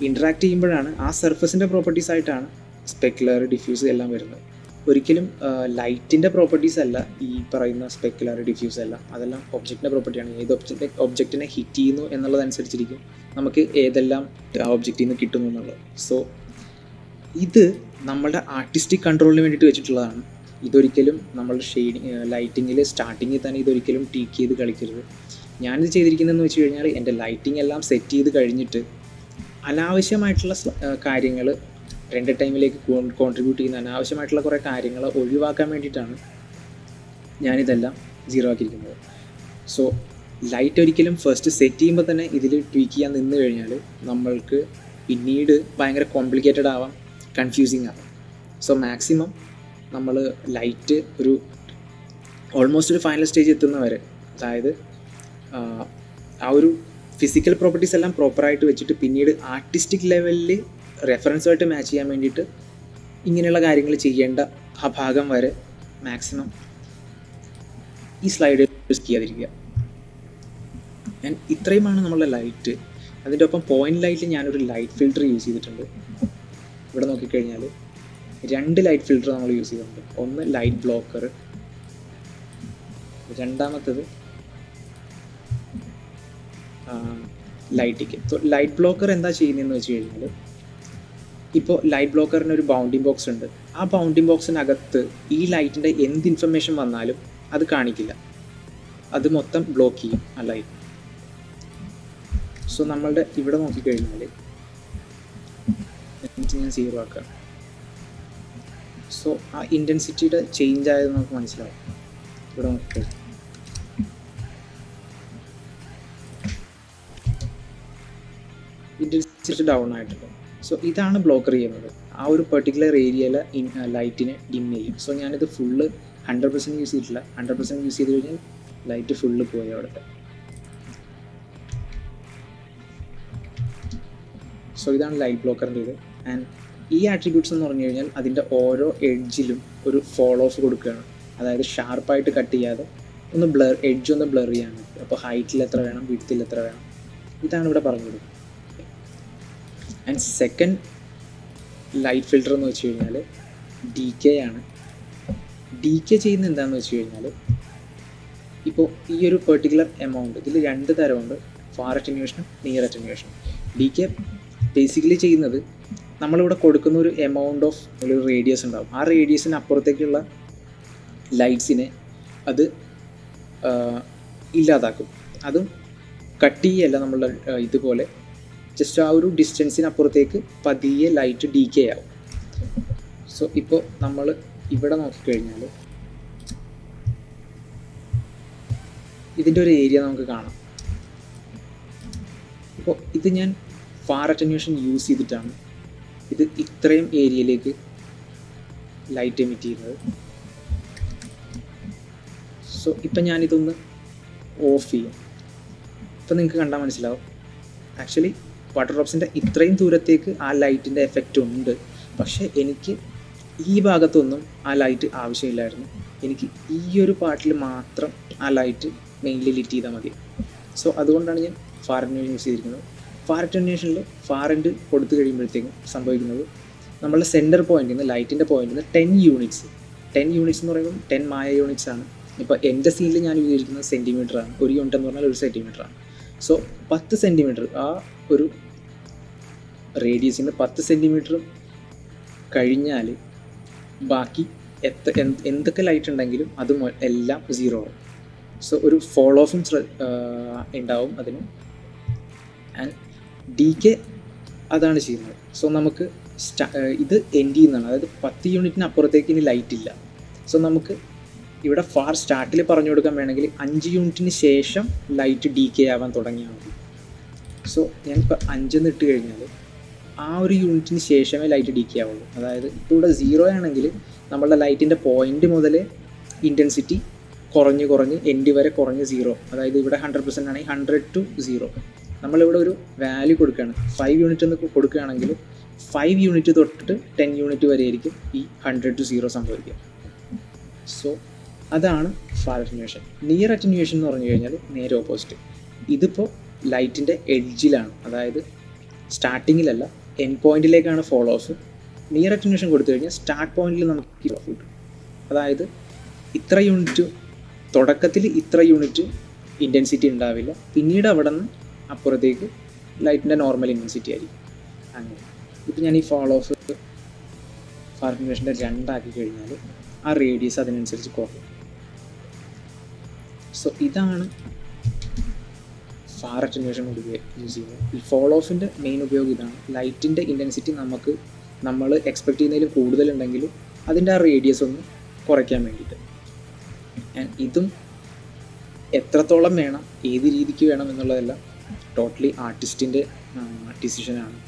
ഇൻട്രാക്ട് ചെയ്യുമ്പോഴാണ് ആ സർഫസിൻ്റെ പ്രോപ്പർട്ടീസ് ആയിട്ടാണ് സ്പെക്കുലർ, ഡിഫ്യൂസ് എല്ലാം വരുന്നത്. ഒരിക്കലും ലൈറ്റിൻ്റെ പ്രോപ്പർട്ടീസ് അല്ല ഈ പറയുന്ന സ്പെക്കുലർ, ഡിഫ്യൂസ് എല്ലാം. അതെല്ലാം ഒബ്ജക്റ്റിൻ്റെ പ്രോപ്പർട്ടിയാണ്. ഏത് ഒബ്ജക്റ്റിനെ ഹിറ്റ് ചെയ്യുന്നു എന്നുള്ളതനുസരിച്ചിരിക്കും നമുക്ക് ഏതെല്ലാം ആ ഒബ്ജക്റ്റിൽ നിന്ന് കിട്ടുന്നു എന്നുള്ളത്. സോ ഇത് നമ്മളുടെ ആർട്ടിസ്റ്റിക് കൺട്രോളിന് വേണ്ടിയിട്ട് വെച്ചിട്ടുള്ളതാണ്. ഇതൊരിക്കലും നമ്മളുടെ ഷെയ്ഡിങ് ലൈറ്റിങ്ങിൽ സ്റ്റാർട്ടിങ്ങിൽ തന്നെ ഇതൊരിക്കലും ടീക്ക് ചെയ്ത് കളിക്കരുത്. ഞാനിത് ചെയ്തിരിക്കുന്നതെന്ന് വെച്ച് കഴിഞ്ഞാൽ എൻ്റെ ലൈറ്റിംഗ് എല്ലാം സെറ്റ് ചെയ്ത് കഴിഞ്ഞിട്ട് അനാവശ്യമായിട്ടുള്ള കാര്യങ്ങൾ റെൻഡർ ടൈമിലേക്ക് കോൺട്രിബ്യൂട്ട് ചെയ്യുന്ന അനാവശ്യമായിട്ടുള്ള കുറേ കാര്യങ്ങൾ ഒഴിവാക്കാൻ വേണ്ടിയിട്ടാണ് ഞാനിതെല്ലാം 0 ആക്കിയിരിക്കുന്നത്. സോ ലൈറ്റ് ഒരിക്കലും ഫസ്റ്റ് സെറ്റ് ചെയ്യുമ്പോൾ തന്നെ ഇതിൽ ട്വീക്ക് ചെയ്യാൻ നിന്ന് കഴിഞ്ഞാൽ നമ്മൾക്ക് പിന്നീട് ഭയങ്കര കോംപ്ലിക്കേറ്റഡ് ആവാം, കൺഫ്യൂസിങ് ആവാം. സോ മാക്സിമം നമ്മൾ ലൈറ്റ് ഒരു ഓൾമോസ്റ്റ് ഒരു ഫൈനൽ സ്റ്റേജ് എത്തുന്നവരെ, അതായത് ആ ഒരു ഫിസിക്കൽ പ്രോപ്പർട്ടീസ് എല്ലാം പ്രോപ്പറായിട്ട് വെച്ചിട്ട് പിന്നീട് ആർട്ടിസ്റ്റിക് ലെവലിൽ റെഫറൻസുമായിട്ട് മാച്ച് ചെയ്യാൻ വേണ്ടിയിട്ട് ഇങ്ങനെയുള്ള കാര്യങ്ങൾ ചെയ്യേണ്ട ആ ഭാഗം വരെ മാക്സിമം ഈ സ്ലൈഡ് യൂസ് ചെയ്യാതിരിക്കുക. ആൻഡ് ഇത്രയുമാണ് നമ്മളുടെ ലൈറ്റ്. അതിൻ്റെ ഒപ്പം പോയിൻ്റ് ലൈറ്റിൽ ഞാനൊരു ലൈറ്റ് ഫിൽറ്റർ യൂസ് ചെയ്തിട്ടുണ്ട്. ഇവിടെ നോക്കിക്കഴിഞ്ഞാൽ 2 ലൈറ്റ് ഫിൽറ്റർ നമ്മൾ യൂസ് ചെയ്തിട്ടുണ്ട്. ഒന്ന് ലൈറ്റ് ബ്ലോക്കർ, രണ്ടാമത്തത് ലൈറ്റിക്ക്. സോ ലൈറ്റ് ബ്ലോക്കർ എന്താ ചെയ്യുന്നതെന്ന് വെച്ച് കഴിഞ്ഞാൽ ഇപ്പോൾ ലൈറ്റ് ബ്ലോക്കറിന് ഒരു ബൗണ്ടിങ് ബോക്സ് ഉണ്ട്. ആ ബൗണ്ടിങ് ബോക്സിനകത്ത് ഈ ലൈറ്റിൻ്റെ എന്ത് ഇൻഫർമേഷൻ വന്നാലും അത് കാണിക്കില്ല, അത് മൊത്തം ബ്ലോക്ക് ചെയ്യും ആ ലൈറ്റ്. സോ നമ്മളുടെ ഇവിടെ നോക്കിക്കഴിഞ്ഞാൽ ഞാൻ 0 ആക്കാം. സോ ആ ഇൻറ്റൻസിറ്റിയുടെ ചേഞ്ച് ആയത് നമുക്ക് മനസ്സിലാവും. ഇവിടെ നോക്കിക്കഴിഞ്ഞാൽ ഇൻറ്റൻസിറ്റി ഡൗൺ ആയിട്ടുണ്ട്. സോ ഇതാണ് ബ്ലോക്കർ ചെയ്യുന്നത്. ആ ഒരു പെർട്ടിക്കുലർ ഏരിയയിലെ ലൈറ്റിനെ ഡിം ചെയ്യും. സോ ഞാനിത് ഫുള്ള് 100% യൂസ് ചെയ്തിട്ടില്ല. 100% യൂസ് ചെയ്ത് കഴിഞ്ഞാൽ ലൈറ്റ് ഫുള്ള് പോയി അവിടുത്തെ. സോ ഇതാണ് ലൈറ്റ് ബ്ലോക്കറിൻ്റെ ഇത്. ആൻഡ് ഈ ആട്രിബ്യൂട്ട്സ് എന്ന് പറഞ്ഞു കഴിഞ്ഞാൽ അതിൻ്റെ ഓരോ എഡ്ജിലും ഒരു ഫോൾ ഓഫ് കൊടുക്കുകയാണ്. അതായത് ഷാർപ്പായിട്ട് കട്ട് ചെയ്യാതെ ഒന്ന് എഡ്ജ് ഒന്ന് ബ്ലർ ചെയ്യാൻ പറ്റും. അപ്പോൾ ഹൈറ്റിൽ എത്ര വേണം, വിഡ്ത്തിൽ എത്ര വേണം, ഇതാണ് ഇവിടെ പറഞ്ഞു കൊടുക്കുന്നത്. ആൻഡ് സെക്കൻഡ് ലൈറ്റ് ഫിൽറ്റർ എന്ന് വെച്ച് കഴിഞ്ഞാൽ DK ആണ്. DK ചെയ്യുന്നത് എന്താണെന്ന് വെച്ച് കഴിഞ്ഞാൽ, ഇപ്പോൾ ഈ ഒരു പെർട്ടിക്കുലർ എമൗണ്ട്, ഇതിൽ 2 തരമുണ്ട്, ഫാർ അറ്റന്യൂഷനും നിയർ അറ്റന്യൂഷനും. DK ബേസിക്കലി ചെയ്യുന്നത് നമ്മളിവിടെ കൊടുക്കുന്ന ഒരു എമൗണ്ട് ഓഫ് ഒരു റേഡിയസ് ഉണ്ടാകും. ആ റേഡിയസിന് അപ്പുറത്തേക്കുള്ള ലൈറ്റ്സിനെ അത് ഇല്ലാതാക്കും. അതും കട്ട് ചെയ്യല്ല, നമ്മളുടെ ഇതുപോലെ ജസ്റ്റ് ആ ഒരു ഡിസ്റ്റൻസിനപ്പുറത്തേക്ക് പതിയെ ലൈറ്റ് DK ആവും. സോ ഇപ്പോൾ നമ്മൾ ഇവിടെ നോക്കിക്കഴിഞ്ഞാൽ ഇതിൻ്റെ ഒരു ഏരിയ നമുക്ക് കാണാം. ഇപ്പോൾ ഇത് ഞാൻ ഫാർ അറ്റന്യൂഷൻ യൂസ് ചെയ്തിട്ടാണ് ഇത് ഇത്രയും ഏരിയയിലേക്ക് ലൈറ്റ് എമിറ്റ് ചെയ്യുന്നത്. സോ ഇപ്പം ഞാനിതൊന്ന് ഓഫ് ചെയ്യും. ഇപ്പം നിങ്ങൾക്ക് കണ്ടാൽ മനസ്സിലാവും, ആക്ച്വലി വാട്ടർ ഡ്രോപ്സിൻ്റെ ഇത്രയും ദൂരത്തേക്ക് ആ ലൈറ്റിൻ്റെ എഫക്റ്റ് ഉണ്ട്. പക്ഷേ എനിക്ക് ഈ ഭാഗത്തൊന്നും ആ ലൈറ്റ് ആവശ്യമില്ലായിരുന്നു. എനിക്ക് ഈ ഒരു പാർട്ടിൽ മാത്രം ആ ലൈറ്റ് മെയിൻലി ലിറ്റ് ചെയ്താൽ മതി. സോ അതുകൊണ്ടാണ് ഞാൻ ഫാർ അറ്റന്യൂഷൻ യൂസ് ചെയ്തിരിക്കുന്നത്. ഫാർ അറ്റന്യൂഷനിൽ ഫാർ എൻഡ് കൊടുത്തു കഴിയുമ്പോഴത്തേക്കും സംഭവിക്കുന്നത്, നമ്മളുടെ സെൻറ്റർ പോയിന്റിൽ നിന്ന് ലൈറ്റിൻ്റെ പോയിന്റിൽ നിന്ന് 10 യൂണിറ്റ്സ് എന്ന് പറയുമ്പോൾ 10 മായ യൂണിറ്റ്സ് ആണ്. ഇപ്പോൾ എൻ്റെ സീനിൽ ഞാൻ ഉപയോഗിക്കുന്നത് സെൻറ്റിമീറ്ററാണ്. 1 യൂണിറ്റ് എന്ന് പറഞ്ഞാൽ 1 സെൻറ്റിമീറ്ററാണ്. സോ 10 സെൻറ്റിമീറ്റർ, ആ ഒരു റേഡിയസിന് 10 സെൻറ്റിമീറ്റർ കഴിഞ്ഞാൽ ബാക്കി എന്തൊക്കെ ലൈറ്റ് ഉണ്ടെങ്കിലും അത് എല്ലാം 0 ആവും. സോ ഒരു ഫോൾ ഓഫും ഉണ്ടാവും അതിന്. ആൻഡ് DK അതാണ് ചെയ്യുന്നത്. സോ നമുക്ക് ഇത് എൻഡ് ചെയ്യുന്നതാണ്, അതായത് 10 യൂണിറ്റിന് അപ്പുറത്തേക്ക് ഇനി ലൈറ്റ് ഇല്ല. സോ നമുക്ക് ഇവിടെ ഫാർ സ്റ്റാർട്ടിൽ പറഞ്ഞു കൊടുക്കാൻ വേണമെങ്കിൽ 5 യൂണിറ്റിന് ശേഷം ലൈറ്റ് DK ആവാൻ തുടങ്ങിയാൽ മതി. സോ ഞാനിപ്പോൾ 5 ഇട്ട് കഴിഞ്ഞാൽ ആ ഒരു യൂണിറ്റിന് ശേഷമേ ലൈറ്റ് DK ആവുള്ളൂ. അതായത് ഇപ്പോൾ ഇവിടെ 0 ആണെങ്കിൽ നമ്മളുടെ ലൈറ്റിൻ്റെ പോയിൻ്റ് മുതൽ ഇൻറ്റൻസിറ്റി കുറഞ്ഞ് എൻഡ് വരെ കുറഞ്ഞ് 0, അതായത് ഇവിടെ 100% ആണെങ്കിൽ 100 to 0. നമ്മളിവിടെ ഒരു വാല്യൂ കൊടുക്കുകയാണ്. 5 യൂണിറ്റ് എന്ന് കൊടുക്കുകയാണെങ്കിൽ 5 യൂണിറ്റ് തൊട്ടിട്ട് 10 യൂണിറ്റ് വരെ ആയിരിക്കും ഈ 100 to 0 സംഭവിക്കുക. സോ അതാണ് ഫാർ അറ്റന്യൂഷൻ. നിയർ അറ്റന്യൂഷൻ എന്ന് പറഞ്ഞു കഴിഞ്ഞാൽ നേരെ ഓപ്പോസിറ്റ്. ഇതിപ്പോൾ ലൈറ്റിൻ്റെ എഡ്ജിലാണ്, അതായത് സ്റ്റാർട്ടിങ്ങിലല്ല, എൻഡ് പോയിന്റിലേക്കാണ് ഫോൾ ഓഫ്. നിയർ അറ്റന്യൂഷൻ കൊടുത്തു കഴിഞ്ഞാൽ സ്റ്റാർട്ട് പോയിന്റിൽ നമുക്ക് ഓഫ് കിട്ടും. അതായത് ഇത്ര യൂണിറ്റ് തുടക്കത്തിൽ ഇത്ര യൂണിറ്റ് ഇൻറ്റൻസിറ്റി ഉണ്ടാവില്ല, പിന്നീട് അവിടെ നിന്ന് അപ്പുറത്തേക്ക് ലൈറ്റിൻ്റെ നോർമൽ ഇൻറ്റൻസിറ്റി ആയിരിക്കും. അങ്ങനെ ഇപ്പോൾ ഞാൻ ഈ ഫോൾ ഓഫ് ഫാർ അറ്റന്യൂഷൻ്റെ 2 ആക്കി കഴിഞ്ഞാൽ ആ റേഡിയസ് അതിനനുസരിച്ച് കുറയും. സോ ഇതാണ് ഫാർ അറ്റന്യൂഷൻ യൂസ് ചെയ്യുന്നത്. ഈ ഫോൾ ഓഫിൻ്റെ മെയിൻ ഉപയോഗം ഇതാണ്. ലൈറ്റിൻ്റെ ഇൻറ്റൻസിറ്റി നമ്മൾ എക്സ്പെക്ട് ചെയ്യുന്നതിൽ കൂടുതലുണ്ടെങ്കിൽ അതിൻ്റെ ആ റേഡിയസ് ഒന്ന് കുറയ്ക്കാൻ വേണ്ടിയിട്ട്. ആൻഡ് ഇതും എത്രത്തോളം വേണം, ഏത് രീതിക്ക് വേണം എന്നുള്ളതെല്ലാം ടോട്ടലി ആർട്ടിസ്റ്റിൻ്റെ ഡിസിഷനാണ്.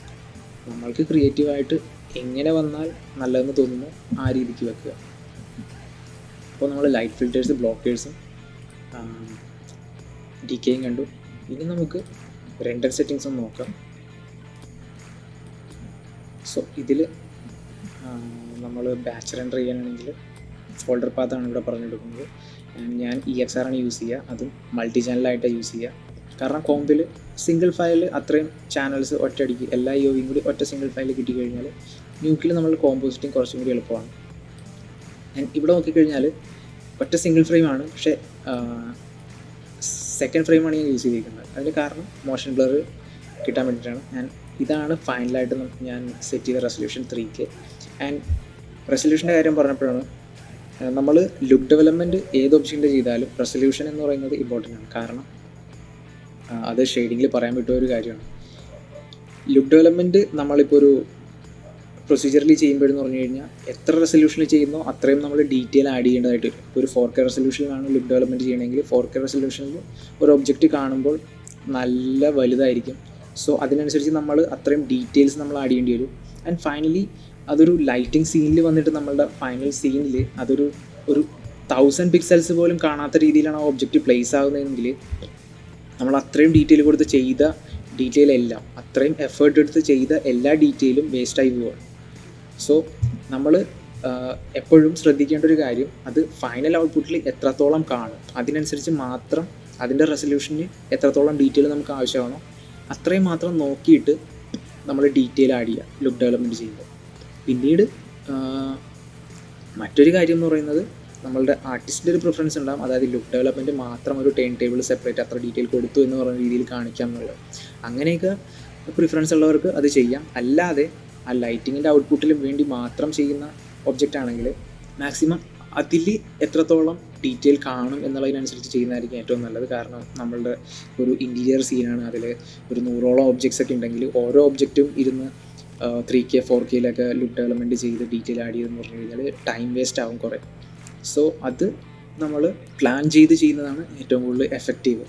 നമ്മൾക്ക് ക്രിയേറ്റീവായിട്ട് എങ്ങനെ വന്നാൽ നല്ലതെന്ന് തോന്നുന്നു ആ രീതിക്ക് വെക്കുക. അപ്പോൾ നമ്മൾ ലൈറ്റ് ഫിൽറ്റേഴ്സ്, ബ്ലോക്കേഴ്സും DKയും കണ്ടു. ഇനി നമുക്ക് റെൻഡർ സെറ്റിങ്സും നോക്കാം. സോ ഇതിൽ നമ്മൾ ബാച്ച് റെൻഡർ ചെയ്യാനാണെങ്കിൽ ഫോൾഡർ പാത്താണ് ഇവിടെ പറഞ്ഞെടുക്കുന്നത്. ഞാൻ EXR ആണ് യൂസ് ചെയ്യുക, അതും മൾട്ടി ചാനലായിട്ടാണ് യൂസ് ചെയ്യുക. കാരണം കോമ്പിൽ സിംഗിൾ ഫയൽ അത്രയും ചാനൽസ് ഒറ്റയടിക്ക് എല്ലാ IOVയും കൂടി ഒറ്റ സിംഗിൾ ഫയൽ കിട്ടിക്കഴിഞ്ഞാൽ ന്യൂക്കിൽ നമ്മൾ കോമ്പോസിറ്റിങ് കുറച്ചും കൂടി എളുപ്പമാണ്. ഇവിടെ നോക്കിക്കഴിഞ്ഞാൽ ഒറ്റ സിംഗിൾ ഫ്രെയിമാണ്, പക്ഷേ സെക്കൻഡ് ഫ്രെയിമാണ് ഞാൻ യൂസ് ചെയ്തിരിക്കുന്നത്. അതിന് കാരണം മോഷൻ ബ്ലർ കിട്ടാൻ വേണ്ടിയിട്ടാണ്. ഞാൻ ഇതാണ് ഫൈനലായിട്ട് ഞാൻ സെറ്റ് ചെയ്ത റെസൊല്യൂഷൻ 3K. ആൻഡ് റെസൊല്യൂഷൻ്റെ കാര്യം പറഞ്ഞപ്പോഴാണ് നമ്മൾ ലുക്ക് ഡെവലപ്മെൻറ്റ് ഏത് ഒബ്ജക്റ്റിൻ്റെ ചെയ്താലും റെസൊല്യൂഷൻ എന്ന് പറയുന്നത് ഇമ്പോർട്ടൻ്റ് ആണ്. കാരണം അത് ഷെയ്ഡിങ്ങിൽ പറയാൻ പറ്റിയ ഒരു കാര്യമാണ്. ലുക്ക് ഡെവലപ്മെൻറ്റ് നമ്മളിപ്പോൾ ഒരു പ്രൊസീജിയറിൽ ചെയ്യുമ്പോഴെന്ന് പറഞ്ഞു കഴിഞ്ഞാൽ എത്ര റെസൊല്യൂഷനിൽ ചെയ്യുന്നോ അത്രയും നമ്മൾ ഡീറ്റെയിൽ ആഡ് ചെയ്യേണ്ടതായിട്ട് വരും. ഇപ്പോൾ ഒരു 4K റെസൊല്യൂഷനിലാണ് ലുക്ക് ഡെവലപ്മെൻറ്റ് ചെയ്യണമെങ്കിൽ 4K റെസൊല്യൂഷനിൽ ഒരു ഒബ്ജക്റ്റ് കാണുമ്പോൾ നല്ല വലുതായിരിക്കും. സോ അതിനനുസരിച്ച് നമ്മൾ അത്രയും ഡീറ്റെയിൽസ് നമ്മൾ ആഡ് ചെയ്യേണ്ടി വരും. ആൻഡ് ഫൈനലി അതൊരു ലൈറ്റിംഗ് സീനിൽ വന്നിട്ട് നമ്മളുടെ ഫൈനൽ സീനിൽ അതൊരു 1000 പിക്സൽസ് പോലും കാണാത്ത രീതിയിലാണ് ആ ഒബ്ജക്റ്റ് പ്ലേസ് ആകുന്നതെങ്കിൽ നമ്മൾ അത്രയും ഡീറ്റെയിൽ കൊടുത്ത് ചെയ്ത ഡീറ്റെയിൽ എല്ലാം, അത്രയും എഫേർട്ട് എടുത്ത് ചെയ്ത എല്ലാ ഡീറ്റെയിലും വേസ്റ്റായി പോവുകയാണ്. സോ നമ്മൾ എപ്പോഴും ശ്രദ്ധിക്കേണ്ട ഒരു കാര്യം, അത് ഫൈനൽ ഔട്ട്പുട്ടിൽ എത്രത്തോളം കാണും അതിനനുസരിച്ച് മാത്രം അതിൻ്റെ റെസൊല്യൂഷന് എത്രത്തോളം ഡീറ്റെയിൽ നമുക്ക് ആവശ്യമാണോ അത്രയും മാത്രം നോക്കിയിട്ട് നമ്മൾ ഡീറ്റെയിൽ ആഡ് ചെയ്യുക ലുക്ക് ഡെവലപ്മെൻറ്റ് ചെയ്യുമ്പോൾ. പിന്നീട് മറ്റൊരു കാര്യം എന്ന് പറയുന്നത് നമ്മളുടെ ആർട്ടിസ്റ്റിൻ്റെ ഒരു പ്രിഫറൻസ് ഉണ്ടാകും. അതായത് ലുക്ക് ഡെവലപ്മെൻറ്റ് മാത്രം ഒരു ടേൺ ടേബിൾ സെപ്പറേറ്റ് അത്ര ഡീറ്റെയിൽ കൊടുത്തു എന്ന് പറയുന്ന രീതിയിൽ കാണിക്കാം എന്നുള്ളത്. അങ്ങനെയൊക്കെ പ്രിഫറൻസ് ഉള്ളവർക്ക് അത് ചെയ്യാം. അല്ലാതെ ആ ലൈറ്റിങ്ങിൻ്റെ ഔട്ട്പുട്ടിലും വേണ്ടി മാത്രം ചെയ്യുന്ന ഒബ്ജക്റ്റ് ആണെങ്കിൽ മാക്സിമം അതിൽ എത്രത്തോളം ഡീറ്റെയിൽ കാണും എന്നുള്ളതിനനുസരിച്ച് ചെയ്യുന്നതായിരിക്കും ഏറ്റവും നല്ലത്. കാരണം നമ്മളുടെ ഒരു ഇൻറ്റീരിയർ സീനാണ്, അതിൽ ഒരു 100ഓളം ഒബ്ജക്ട്സ് ഒക്കെ ഉണ്ടെങ്കിൽ ഓരോ ഒബ്ജക്റ്റും ഇരുന്ന് 3K 4Kയിലൊക്കെ ലുക്ക് ഡെവലപ്മെൻറ്റ് ചെയ്ത് ഡീറ്റെയിൽ ആഡ് ചെയ്തെന്ന് പറഞ്ഞു കഴിഞ്ഞാൽ ടൈം വേസ്റ്റ് ആവും കുറേ. സോ അത് നമ്മൾ പ്ലാൻ ചെയ്ത് ചെയ്യുന്നതാണ് ഏറ്റവും കൂടുതൽ എഫക്റ്റീവ്.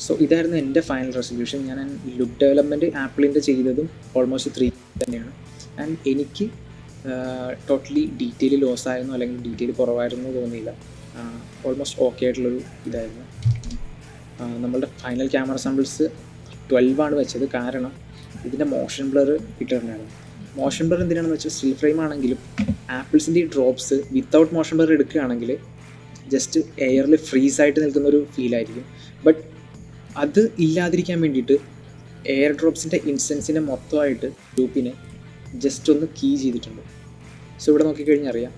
സോ ഇതായിരുന്നു എൻ്റെ ഫൈനൽ റെസൊല്യൂഷൻ. ഞാൻ ലുക്ക് ഡെവലപ്മെൻറ്റ് ആപ്പിളിൻ്റെ ചെയ്തതും ഓൾമോസ്റ്റ് 3 തന്നെയാണ്. ആൻഡ് എനിക്ക് ടോട്ടലി ഡീറ്റെയിൽ ലോസ് ആയിരുന്നു അല്ലെങ്കിൽ ഡീറ്റെയിൽ കുറവായിരുന്നു തോന്നിയില്ല. ഓൾമോസ്റ്റ് ഓക്കെ ആയിട്ടുള്ളൊരു ഇതായിരുന്നു. നമ്മളുടെ ഫൈനൽ ക്യാമറ സാമ്പിൾസ് 12 ആണ് വെച്ചത്. കാരണം ഇതിൻ്റെ മോഷൻ ബ്ലർ ഇട്ടിട്ടുണ്ടായിരുന്നു. മോഷൻ ബ്ലർ എന്തിനാണെന്ന് വെച്ചാൽ സ്റ്റിൽ ഫ്രെയിം ആണെങ്കിലും ആപ്പിൾസിൻ്റെ ഈ ഡ്രോപ്സ് വിത്തൗട്ട് മോഷൻ ബ്ലർ എടുക്കുകയാണെങ്കിൽ ജസ്റ്റ് എയറിൽ ഫ്രീസായിട്ട് നിൽക്കുന്നൊരു ഫീലായിരിക്കും. ബട്ട് അത് ഇല്ലാതിരിക്കാൻ വേണ്ടിയിട്ട് എയർ ഡ്രോപ്സിൻ്റെ ഇൻസ്റ്റൻസിനെ മൊത്തമായിട്ട് ഗ്രൂപ്പിനെ ജസ്റ്റ് ഒന്ന് കീ ചെയ്തിട്ടുണ്ട്. സോ ഇവിടെ നോക്കിക്കഴിഞ്ഞാൽ അറിയാം,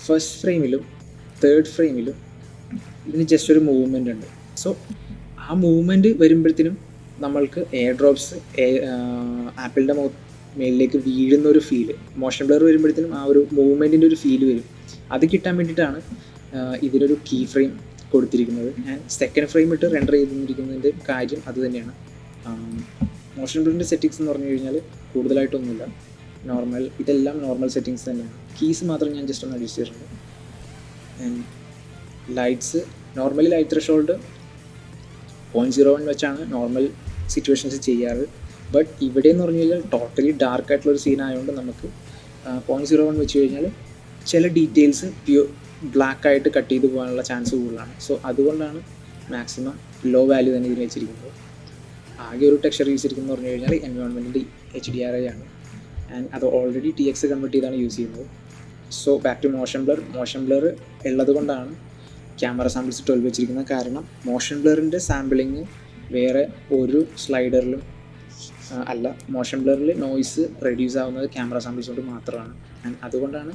ഫസ്റ്റ് ഫ്രെയിമിലും തേർഡ് ഫ്രെയിമിലും ഇതിന് ജസ്റ്റ് ഒരു മൂവ്മെൻ്റ് ഉണ്ട്. സോ ആ മൂവ്മെൻറ്റ് വരുമ്പോഴത്തേനും നമ്മൾക്ക് എയർ ഡ്രോപ്സ് ആപ്പിളിൻ്റെ മേലിലേക്ക് വീഴുന്നൊരു ഫീല്, മോഷൻ ബ്ലർ വരുമ്പോഴത്തേനും ആ ഒരു മൂവ്മെൻറ്റിൻ്റെ ഒരു ഫീല് വരും. അത് കിട്ടാൻ വേണ്ടിയിട്ടാണ് ഇതിലൊരു കീ ഫ്രെയിം കൊടുത്തിരിക്കുന്നത്. ഞാൻ സെക്കൻഡ് ഫ്രെയിം ഇട്ട് റെൻഡർ ചെയ്തിരിക്കുന്നതിൻ്റെ കാര്യം അത് തന്നെയാണ്. മോഷൻ ബ്ലറിൻ്റെ സെറ്റിങ്സ് എന്ന് പറഞ്ഞു കഴിഞ്ഞാൽ കൂടുതലായിട്ടൊന്നുമില്ല, നോർമൽ, ഇതെല്ലാം നോർമൽ സെറ്റിങ്സ് തന്നെയാണ്. കീസ് മാത്രം ഞാൻ ജസ്റ്റ് ഒന്ന് അഡ്ജസ്റ്റ് ചെയ്തിട്ടുണ്ട്. And lights normally light threshold 0.01 വെച്ചാണ് നോർമൽ സിറ്റുവേഷൻസ് ചെയ്യാറ്. ബട്ട് ഇവിടെ എന്ന് പറഞ്ഞു കഴിഞ്ഞാൽ ടോട്ടലി ഡാർക്ക് ആയിട്ടുള്ളൊരു സീൻ ആയതുകൊണ്ട് നമുക്ക് 0.01 വെച്ച് കഴിഞ്ഞാൽ ചില ഡീറ്റെയിൽസ് ബ്ലാക്ക് ആയിട്ട് കട്ട് ചെയ്ത് പോകാനുള്ള ചാൻസ് കൂടുതലാണ്. സോ അതുകൊണ്ടാണ് മാക്സിമം ലോ വാല്യൂ തന്നെ ഇതിന് വെച്ചിരിക്കുന്നത്. ആകെ ഒരു ടെക്സ്ചർ യൂസ് ചെയ്തിരിക്കുന്നത് പറഞ്ഞു കഴിഞ്ഞാൽ എൻവയോൺമെൻറ്റിൻ്റെ HDRI ആണ്. ആൻഡ് അത് ഓൾറെഡി TX കൺവേർട്ട് ചെയ്താണ് യൂസ് ചെയ്യുന്നത്. So back to motion blur ഉള്ളത് കൊണ്ടാണ് ക്യാമറ സാമ്പിൾസ് 12 വെച്ചിരിക്കുന്നത്. കാരണം മോഷൻ ബ്ലറിൻ്റെ സാമ്പിളിങ് വേറെ ഒരു സ്ലൈഡറിലും അല്ല. മോഷൻ ബ്ലറിൽ നോയ്സ് റെഡ്യൂസ് ആവുന്നത് ക്യാമറ സാമ്പിൾസ് കൊണ്ട് മാത്രമാണ്. ആൻഡ് അതുകൊണ്ടാണ്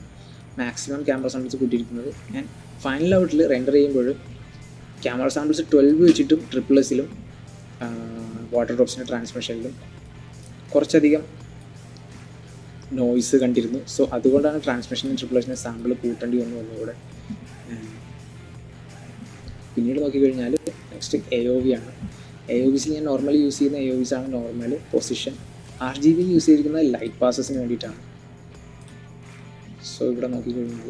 മാക്സിമം ക്യാമറ സാമ്പിൾസ് കൂട്ടിയിരിക്കുന്നത്. ആൻഡ് ഫൈനൽ ഔട്ടിൽ റെൻഡർ ചെയ്യുമ്പോൾ ക്യാമറ സാമ്പിൾസ് 12 വെച്ചിട്ടും SSSലും വാട്ടർ ഡ്രോപ്സിൻ്റെ ട്രാൻസ്മിഷനിലും കുറച്ചധികം നോയ്സ് കണ്ടിരുന്നു. സോ അതുകൊണ്ടാണ് ട്രാൻസ്മിഷനും SSSൻ്റെ സാമ്പിൾ കൂട്ടേണ്ടി വന്നതുകൂടെ. പിന്നീട് നോക്കിക്കഴിഞ്ഞാൽ നെക്സ്റ്റ് AOV ആണ്. AOVസിൽ ഞാൻ നോർമലി യൂസ് ചെയ്യുന്ന AOVs ആണ് നോർമൽ, പൊസിഷൻ. RGB യൂസ് ചെയ്തിരിക്കുന്നത് ലൈറ്റ് പാസസിന് വേണ്ടിയിട്ടാണ്. സോ ഇവിടെ നോക്കിക്കഴിഞ്ഞാൽ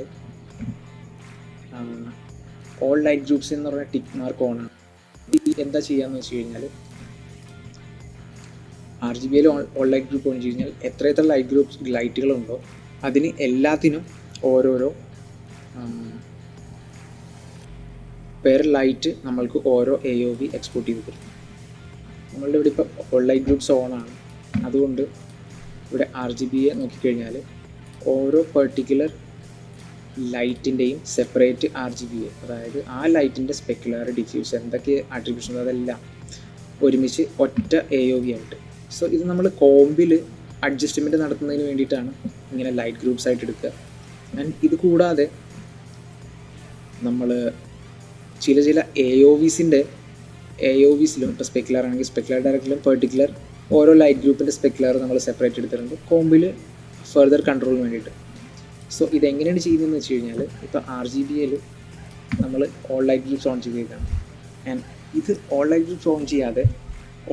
ഓൾ ലൈറ്റ് ഗ്രൂപ്പ്സ് എന്ന് പറഞ്ഞ ടിക്ക് മാർക്ക് ഓൺ ആണ്. എന്താ ചെയ്യാന്ന് വെച്ച് കഴിഞ്ഞാൽ RGBയിൽ ഓൾ ലൈറ്റ് ഗ്രൂപ്പ് ഓൺ ചെയ്ത് കഴിഞ്ഞാൽ എത്ര ലൈറ്റുകളുണ്ടോ അതിന് എല്ലാത്തിനും ഓരോരോ പെർ ലൈറ്റ് നമ്മൾക്ക് ഓരോ AOV എക്സ്പോർട്ട് ചെയ്ത് തരും. നമ്മളുടെ ഇവിടെ ഇപ്പോൾ ഓൾ ലൈറ്റ് ഗ്രൂപ്പ്സ് ഓണാണ്. അതുകൊണ്ട് ഇവിടെ RGBയെ നോക്കിക്കഴിഞ്ഞാൽ ഓരോ പെർട്ടിക്കുലർ ലൈറ്റിൻ്റെയും സെപ്പറേറ്റ് RGBയെ, അതായത് ആ ലൈറ്റിൻ്റെ സ്പെക്കുലർ, ഡിഫ്യൂസ്, എന്തൊക്കെ ആട്രിബ്യൂഷൻ അതെല്ലാം ഒരുമിച്ച് ഒറ്റ AOV ആയിട്ട്. സോ ഇത് നമ്മൾ കോമ്പിൽ അഡ്ജസ്റ്റ്മെൻറ്റ് നടത്തുന്നതിന് വേണ്ടിയിട്ടാണ് ഇങ്ങനെ ലൈറ്റ് ഗ്രൂപ്പ്സ് ആയിട്ട് എടുക്കുക. ആൻഡ് ഇത് കൂടാതെ നമ്മൾ ചില AOVസിൻ്റെ AOVസിലും ഇപ്പോൾ സ്പെക്കുലർ ആണെങ്കിൽ സ്പെക്കുലർ ഡയറക്റ്റിലും പെർട്ടിക്കുലർ ഓരോ ലൈറ്റ് ഗ്രൂപ്പിൻ്റെ സ്പെക്കുലർ നമ്മൾ സെപ്പറേറ്റ് എടുത്തിട്ടുണ്ട് കോമ്പിൽ ഫർദർ കൺട്രോളിന് വേണ്ടിയിട്ട്. സോ ഇതെങ്ങനെയാണ് ചെയ്യുന്നതെന്ന് വെച്ച് കഴിഞ്ഞാൽ ഇപ്പോൾ RGBയിൽ നമ്മൾ ഓൾ ലൈറ്റ് ഗ്രൂപ്പ്സ് ഓൺ ചെയ്തേക്കാണ്. ആൻഡ് ഇത് ഓൾ ലൈറ്റ് ഗ്രൂപ്പ്സ് ഓൺ ചെയ്യാതെ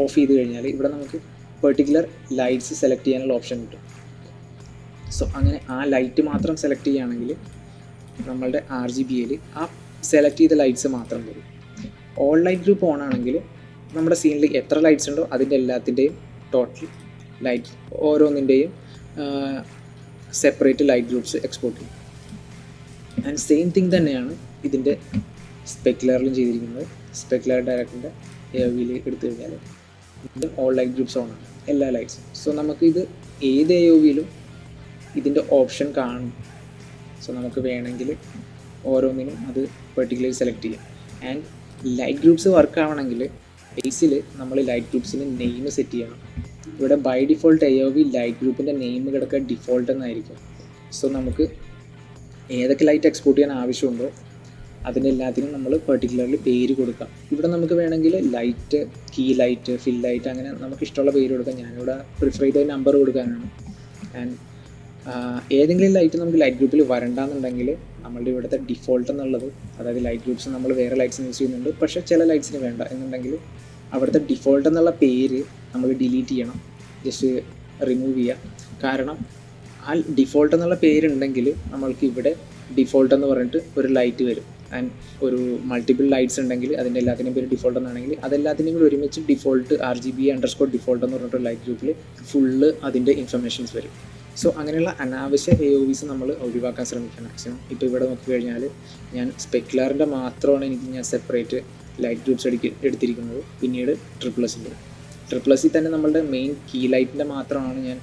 ഓഫ് ചെയ്ത് കഴിഞ്ഞാൽ ഇവിടെ നമുക്ക് പെർട്ടിക്കുലർ ലൈറ്റ്സ് സെലക്ട് ചെയ്യാനുള്ള ഓപ്ഷൻ കിട്ടും. സോ അങ്ങനെ ആ ലൈറ്റ് മാത്രം സെലക്ട് ചെയ്യുകയാണെങ്കിൽ നമ്മളുടെ RGBയിൽ ആ സെലക്ട് ചെയ്ത ലൈറ്റ്സ് മാത്രം വരും. ഓൾ ലൈറ്റ് ഗ്രൂപ്പ് ഓൺ ആണെങ്കിൽ നമ്മുടെ സീനിൽ എത്ര ലൈറ്റ്സ് ഉണ്ടോ അതിൻ്റെ എല്ലാത്തിൻ്റെയും ടോട്ടൽ ലൈറ്റ് ഓരോന്നിൻ്റെയും സെപ്പറേറ്റ് ലൈറ്റ് ഗ്രൂപ്പ്സ് എക്സ്പോർട്ട് ചെയ്യും. ആൻഡ് സെയിം തിങ് തന്നെയാണ് ഇതിൻ്റെ സ്പെക്കുലറിലും ചെയ്തിരിക്കുന്നത്. സ്പെക്കുലർ ഡയറക്റ്റിൻ്റെ AOVയിൽ എടുത്തു കഴിഞ്ഞാൽ ഇത് ഓൾ ലൈറ്റ് ഗ്രൂപ്പ്സ് ഓൺ ആണ്, എല്ലാ ലൈറ്റ്സും. സോ നമുക്കിത് ഏത് AOVയിലും ഇതിൻ്റെ ഓപ്ഷൻ കാണും. സോ നമുക്ക് വേണമെങ്കിൽ ഓരോന്നിനും അത് പെർട്ടിക്കുലർലി സെലക്ട് ചെയ്യാം. ആൻഡ് ലൈറ്റ് ഗ്രൂപ്പ്സ് വർക്ക് ആവണമെങ്കിൽ ബേസിൽ നമ്മൾ ലൈറ്റ് ഗ്രൂപ്പ്സിന് നെയിം സെറ്റ് ചെയ്യണം. ഇവിടെ ബൈ ഡിഫോൾട്ട് AOV ലൈറ്റ് ഗ്രൂപ്പിൻ്റെ നെയിം കിടക്കുക ഡിഫോൾട്ട് എന്നായിരിക്കും. സോ നമുക്ക് ഏതൊക്കെ ലൈറ്റ് എക്സ്പോർട്ട് ചെയ്യാൻ ആവശ്യമുണ്ടോ അതിനെല്ലാത്തിനും നമ്മൾ പെർട്ടിക്കുലർലി പേര് കൊടുക്കാം. ഇവിടെ നമുക്ക് വേണമെങ്കിൽ ലൈറ്റ്, കീ ലൈറ്റ്, ഫിൽ ലൈറ്റ്, അങ്ങനെ നമുക്ക് ഇഷ്ടമുള്ള പേര് കൊടുക്കാം. ഞാനിവിടെ പ്രിഫർ ചെയ്ത നമ്പർ കൊടുക്കാനാണ്. ആൻഡ് ഏതെങ്കിലും ലൈറ്റ് നമുക്ക് ലൈറ്റ് ഗ്രൂപ്പിൽ വരണ്ടെന്നുണ്ടെങ്കിൽ നമ്മളുടെ ഇവിടുത്തെ ഡിഫോൾട്ട് എന്നുള്ളത്, അതായത് ലൈറ്റ് ഗ്രൂപ്പ്സ് നമ്മൾ വേറെ ലൈറ്റ്സിന് യൂസ് ചെയ്യുന്നുണ്ട് പക്ഷേ ചില ലൈറ്റ്സിന് വേണ്ട എന്നുണ്ടെങ്കിൽ അവിടുത്തെ ഡിഫോൾട്ട് എന്നുള്ള പേര് നമ്മൾ ഡിലീറ്റ് ചെയ്യണം, ജസ്റ്റ് റിമൂവ് ചെയ്യുക. കാരണം ആ ഡിഫോൾട്ട് എന്നുള്ള പേരുണ്ടെങ്കിൽ നമ്മൾക്ക് ഇവിടെ ഡിഫോൾട്ട് എന്ന് പറഞ്ഞിട്ട് ഒരു ലൈറ്റ് വരും. ആൻഡ് ഒരു മൾട്ടിപ്പിൾ ലൈറ്റ്സ് ഉണ്ടെങ്കിൽ അതിൻ്റെ എല്ലാത്തിൻ്റെയും പേര് ഡിഫോൾട്ട് എന്നാണെങ്കിൽ അതെല്ലാത്തിൻ്റെയും കൂടി ഒരുമിച്ച് ഡിഫോൾട്ട് RGB_ഡിഫോൾട്ട് എന്ന് പറഞ്ഞിട്ട് ലൈറ്റ് ഗ്രൂപ്പിൽ ഫുള്ള് അതിൻ്റെ ഇൻഫർമേഷൻസ് വരും. സോ അങ്ങനെയുള്ള അനാവശ്യ AOVs നമ്മൾ ഒഴിവാക്കാൻ ശ്രമിക്കുക മാക്സിമം. ഇപ്പോൾ ഇവിടെ നോക്കിക്കഴിഞ്ഞാൽ ഞാൻ സ്പെക്കുലറിൻ്റെ മാത്രമാണ് ഞാൻ സെപ്പറേറ്റ് ലൈറ്റ് ഗ്രൂപ്പ്സ് എടുത്തിരിക്കുന്നത്. പിന്നീട് ട്രിപ്പിൾഎസിൽ തന്നെ നമ്മളുടെ മെയിൻ കീ ലൈറ്റിൻ്റെ മാത്രമാണ് ഞാൻ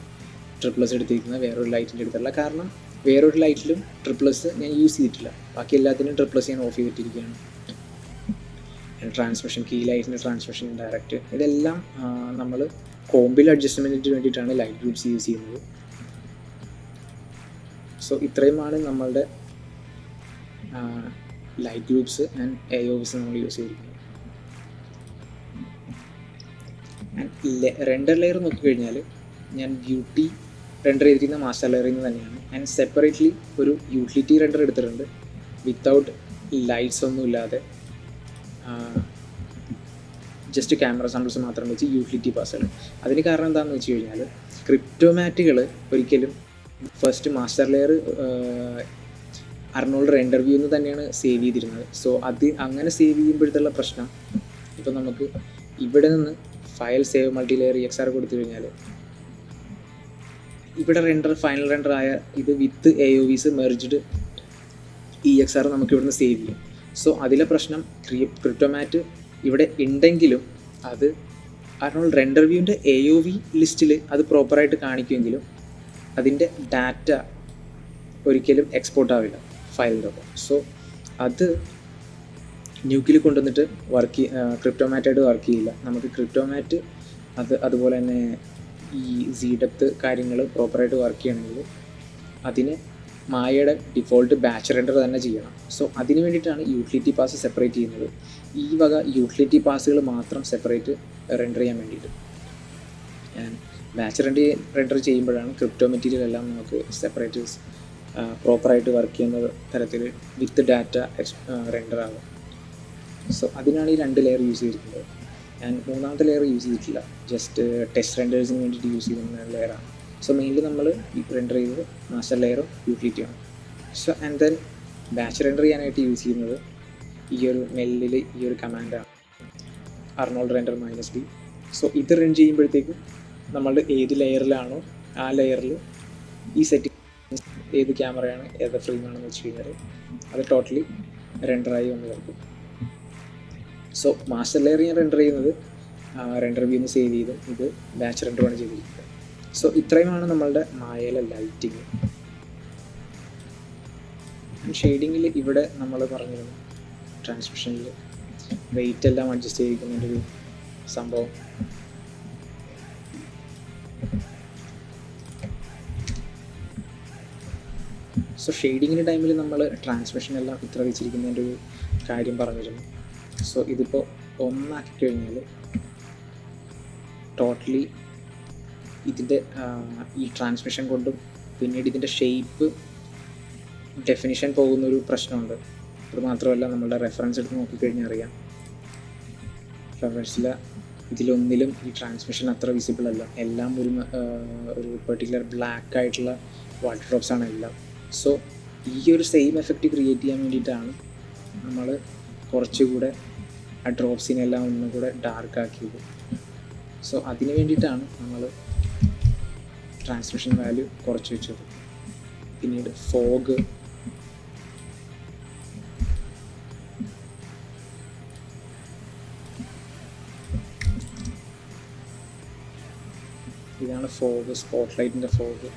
ട്രിപ്പിൾഎസ് എടുത്തിരിക്കുന്നത്, വേറൊരു ലൈറ്റിൻ്റെ എടുത്തില്ല. കാരണം വേറൊരു ലൈറ്റിലും ട്രിപ്പിൾഎസ് ഞാൻ യൂസ് ചെയ്തിട്ടില്ല, ബാക്കി എല്ലാത്തിനും ട്രിപ്പിൾഎസ് ഞാൻ ഓഫ് ചെയ്തിട്ടിരിക്കുകയാണ്. ട്രാൻസ്മിഷൻ, കീ ലൈറ്റിൻ്റെ ട്രാൻസ്മിഷൻ, ഡയറക്റ്റ്, ഇതെല്ലാം നമ്മൾ കോമ്പിൽ അഡ്ജസ്റ്റ്മെൻറ്റിന് വേണ്ടിയിട്ടാണ് ലൈറ്റ് ഗ്രൂപ്പ്സ് യൂസ് ചെയ്യുന്നത്. സോ ഇത്രയുമാണ് നമ്മളുടെ ലൈറ്റ് ഗ്രൂപ്പ്സ് ആൻഡ് AOVs നമ്മൾ യൂസ് ചെയ്തിരിക്കുന്നത്. ആൻഡ് റെൻഡർ ലെയർ നോക്കിക്കഴിഞ്ഞാൽ ഞാൻ ബ്യൂട്ടി റെൻഡർ ചെയ്തിരിക്കുന്ന മാസ്റ്റർ ലെയറിൽ നിന്ന് തന്നെയാണ്. ആൻഡ് സെപ്പറേറ്റ്ലി ഒരു യൂട്ടിലിറ്റി റെൻഡർ എടുത്തിട്ടുണ്ട് വിത്തൗട്ട് ലൈറ്റ്സ് ഒന്നും ഇല്ലാതെ, ജസ്റ്റ് ക്യാമറ സാമ്പിൾസ് മാത്രം വെച്ച് യൂട്ടിലിറ്റി പാസുകൾ. അതിന് കാരണം എന്താണെന്ന് വെച്ച് കഴിഞ്ഞാൽ ക്രിപ്റ്റോമാറ്റുകൾ ഒരിക്കലും first master layer Arnold render view എന്ന് തന്നെയാണ് സേവ് ചെയ്തിരുന്നത്. സോ അത് അങ്ങനെ സേവ് ചെയ്യുമ്പോഴത്തുള്ള പ്രശ്നം, ഇപ്പോൾ നമുക്ക് ഇവിടെ നിന്ന് file save multi layer EXR കൊടുത്തു കഴിഞ്ഞാൽ ഇവിടെ ഫൈനൽ റെൻഡർ ആയ ഇത് വിത്ത് AOVs മെർജ്ഡ് EXR നമുക്ക് ഇവിടുന്ന് സേവ് ചെയ്യും. സോ അതിലെ പ്രശ്നം ക്രിപ്റ്റോമാറ്റ് ഇവിടെ ഉണ്ടെങ്കിലും അത് അർണോൾഡ് റെൻഡർ വ്യൂവിൻ്റെ AOV ലിസ്റ്റിൽ അത് പ്രോപ്പറായിട്ട് കാണിക്കുമെങ്കിലും അതിൻ്റെ ഡാറ്റ ഒരിക്കലും എക്സ്പോർട്ട് ആവില്ല ഫയലിൻ്റെ ഒപ്പം. സോ അത് ന്യൂക്കിൽ കൊണ്ടുവന്നിട്ട് ക്രിപ്റ്റോമാറ്റായിട്ട് വർക്ക് ചെയ്യില്ല. നമുക്ക് ക്രിപ്റ്റോമാറ്റ് അതുപോലെ തന്നെ ഈ ZDepth കാര്യങ്ങൾ പ്രോപ്പറായിട്ട് വർക്ക് ചെയ്യണമെങ്കിൽ അതിന് മായയുടെ ഡിഫോൾട്ട് ബാച്ച് റെൻഡർ തന്നെ ചെയ്യണം. സോ അതിന് വേണ്ടിയിട്ടാണ് യൂട്ടിലിറ്റി പാസ് സെപ്പറേറ്റ് ചെയ്യുന്നത്. ഈ വക യൂട്ടിലിറ്റി പാസുകൾ മാത്രം സെപ്പറേറ്റ് റെൻഡർ ചെയ്യാൻ വേണ്ടിയിട്ട്. ബാച്ച് റെൻഡർ ചെയ്യുമ്പോഴാണ് ക്രിപ്റ്റോ മെറ്റീരിയൽ എല്ലാം നമുക്ക് സെപ്പറേറ്റ് പ്രോപ്പറായിട്ട് വർക്ക് ചെയ്യുന്ന തരത്തിൽ വിത്ത് ഡാറ്റ റെൻഡർ ആകും. സോ അതിനാണ് ഈ 2 ലെയർ യൂസ് ചെയ്തിരിക്കുന്നത്. ഞാൻ 3ാമത്തെ ലെയർ യൂസ് ചെയ്തിട്ടില്ല, ജസ്റ്റ് ടെസ്റ്റ് റെൻഡേഴ്സിന് വേണ്ടിയിട്ട് യൂസ് ചെയ്യുന്ന ലെയറാണ്. സോ മെയിൻലി നമ്മൾ റെൻഡർ ചെയ്തത് മാസ്റ്റർ ലെയറും യൂട്ടിലിറ്റിയാണ്. So and then batch render ചെയ്യാനായിട്ട് യൂസ് ചെയ്യുന്നത് ഈ ഒരു മെല്ലിൽ ഈ ഒരു കമാൻഡാണ്, അർണോൾഡ് റെൻഡർ -D. സോ ഇത് റൺ ചെയ്യുമ്പോഴത്തേക്കും നമ്മളുടെ ഏത് ലെയറിലാണോ ആ ലെയറിൽ ഈ സെറ്റിംഗ് ഏത് ക്യാമറയാണ് ഏത് ഫ്രെയിമാണെന്ന് വെച്ച് കഴിഞ്ഞാൽ അത് ടോട്ടലി റെൻഡറായി വന്ന് കിടക്കും. സോ മാസ്റ്റർ ലെയർ ഞാൻ റെൻഡർ ചെയ്യുന്നത് റെൻഡർ വ്യൂന്ന് സേവ് ചെയ്ത് ഇത് ബാച്ച് റെൻഡറാണ് ചെയ്തിരിക്കുന്നത്. സോ ഇത്രയുമാണ് നമ്മളുടെ മായയിലെ ലൈറ്റിങ്. ഷെയ്ഡിങ്ങിൽ ഇവിടെ നമ്മൾ പറഞ്ഞിരുന്നു ട്രാൻസ്മിഷനിൽ വെയിറ്റ് എല്ലാം അഡ്ജസ്റ്റ് ചെയ്തിരിക്കുന്നതിൻ്റെ ഒരു സംഭവം. സോ ഷെയ്ഡിങ്ങിൻ്റെ ടൈമിൽ നമ്മൾ ട്രാൻസ്മിഷൻ എല്ലാം ഇത്ര വെച്ചിരിക്കുന്നതിൻ്റെ ഒരു കാര്യം പറഞ്ഞിരുന്നു. സോ ഇതിപ്പോൾ ഒന്നാക്കി കഴിഞ്ഞാൽ ടോട്ടലി ഇതിൻ്റെ ഈ ട്രാൻസ്മിഷൻ കൊണ്ടും പിന്നീട് ഇതിൻ്റെ ഷേപ്പ് ഡെഫിനിഷൻ പോകുന്നൊരു പ്രശ്നമുണ്ട്. അത് മാത്രമല്ല നമ്മളുടെ റെഫറൻസ് എടുത്ത് നോക്കിക്കഴിഞ്ഞാൽ അറിയാം, റെഫറൻസിൽ ഇതിലൊന്നിലും ഈ ട്രാൻസ്മിഷൻ അത്ര വിസിബിൾ അല്ല. എല്ലാം ഒരു പെർട്ടിക്കുലർ ബ്ലാക്ക് ആയിട്ടുള്ള വാട്ടർ ഡ്രോപ്സ് ആണ് എല്ലാം. സോ ഈ ഒരു സെയിം എഫക്റ്റ് ക്രിയേറ്റ് ചെയ്യാൻ വേണ്ടിയിട്ടാണ് നമ്മൾ കുറച്ചുകൂടെ ആ ഡ്രോപ്സിനെല്ലാം ഒന്നും കൂടെ ഡാർക്ക് ആക്കിയത്. സോ അതിന് വേണ്ടിയിട്ടാണ് നമ്മൾ ട്രാൻസ്മിഷൻ വാല്യൂ കുറച്ച് വെച്ചത്. പിന്നീട് ഫോഗ്, ഇതാണ് ഫോഗ്, സ്പോട്ട് ലൈറ്റിൻ്റെ ഫോഗ്.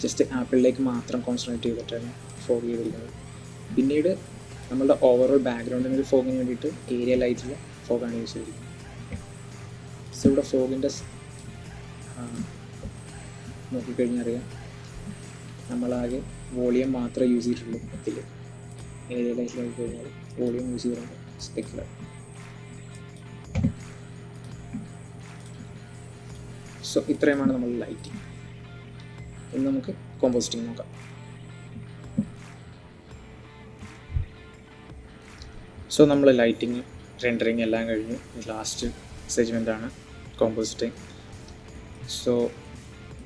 ജസ്റ്റ് ആപ്പിളിലേക്ക് മാത്രം കോൺസെൻട്രേറ്റ് ചെയ്തിട്ടാണ് ഫോഗ് ചെയ്തിരിക്കുന്നത്. പിന്നീട് നമ്മളുടെ ഓവറോൾ ബാക്ക്ഗ്രൗണ്ടിന് ഒരു ഫോഗിന് വേണ്ടിയിട്ട് ഏരിയ ലൈറ്റിൽ ഫോഗാണ് യൂസ് ചെയ്തിരിക്കുന്നത്. സോ ഇവിടെ ഫോഗിൻ്റെ നോക്കിക്കഴിഞ്ഞാൽ അറിയാം, നമ്മളാകെ വോളിയം മാത്രമേ യൂസ് ചെയ്തിട്ടുള്ളൂ. ഇതിൽ ഏരിയ ലൈറ്റിൽ നോക്കിക്കഴിഞ്ഞാൽ വോളിയം യൂസ് ചെയ്തിട്ടുണ്ട് സ്പെക്കുലർ. സോ ഇത്രയുമാണ് നമ്മൾ ലൈറ്റിങ്. ഇനി നമുക്ക് കോമ്പോസിറ്റിംഗ് നോക്കാം. സോ നമ്മൾ ലൈറ്റിങ്, റെൻഡറിങ് എല്ലാം കഴിഞ്ഞു. Last സെഗ്മെൻ്റാണ് compositing. സോ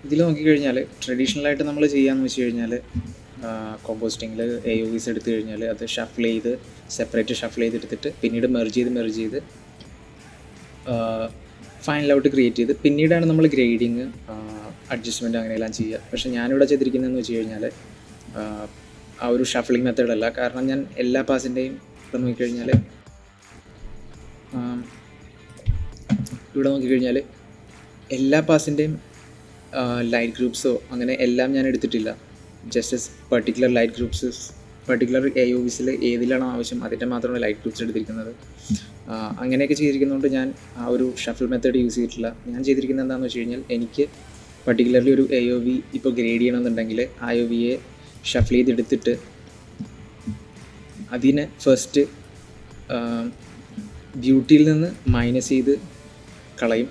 ഇതിൽ നോക്കിക്കഴിഞ്ഞാൽ ട്രഡീഷണലായിട്ട് നമ്മൾ ചെയ്യാമെന്ന് വെച്ച് കഴിഞ്ഞാൽ കോമ്പോസിറ്റിങ്ങിൽ AOVs എടുത്തു കഴിഞ്ഞാൽ അത് ഷഫിൾ ചെയ്ത് സെപ്പറേറ്റ് ഷഫിൾ ചെയ്തെടുത്തിട്ട് പിന്നീട് മെർജ് ചെയ്ത് ഫൈനൽ ഔട്ട് ക്രിയേറ്റ് ചെയ്ത് പിന്നീടാണ് നമ്മൾ ഗ്രേഡിങ്, അഡ്ജസ്റ്റ്മെൻറ്റ് അങ്ങനെയെല്ലാം ചെയ്യുക. പക്ഷേ ഞാനിവിടെ ചെയ്തിരിക്കുന്നതെന്ന് വെച്ച് കഴിഞ്ഞാൽ ആ ഒരു ഷഫ്ലിംഗ് മെത്തേഡല്ല. കാരണം ഞാൻ എല്ലാ പാസിൻ്റെയും ഇവിടെ നോക്കിക്കഴിഞ്ഞാൽ എല്ലാ പാസിൻ്റെയും ലൈറ്റ് ഗ്രൂപ്പ്സോ അങ്ങനെ എല്ലാം ഞാൻ എടുത്തിട്ടില്ല. Just particular light groups, particular AOVsൽ ഏതിലാണോ ആവശ്യം അതിൻ്റെ മാത്രമാണ് ലൈറ്റ് ഗ്രൂപ്പ്സ് എടുത്തിരിക്കുന്നത്. അങ്ങനെയൊക്കെ ചെയ്തിരിക്കുന്നതുകൊണ്ട് ഞാൻ ആ ഒരു ഷഫിൾ മെത്തേഡ് യൂസ് ചെയ്തിട്ടില്ല. ഞാൻ ചെയ്തിരിക്കുന്നത് എന്താണെന്ന് വെച്ച് കഴിഞ്ഞാൽ, എനിക്ക് പർട്ടിക്കുലർലി ഒരു AOV ഇപ്പോൾ ഗ്രേഡ് ചെയ്യണമെന്നുണ്ടെങ്കിൽ AOVയെ ഷഫിൾ ചെയ്തെടുത്തിട്ട് അതിനെ ഫസ്റ്റ് ബ്യൂട്ടിയിൽ നിന്ന് മൈനസ് ചെയ്ത് കളയും.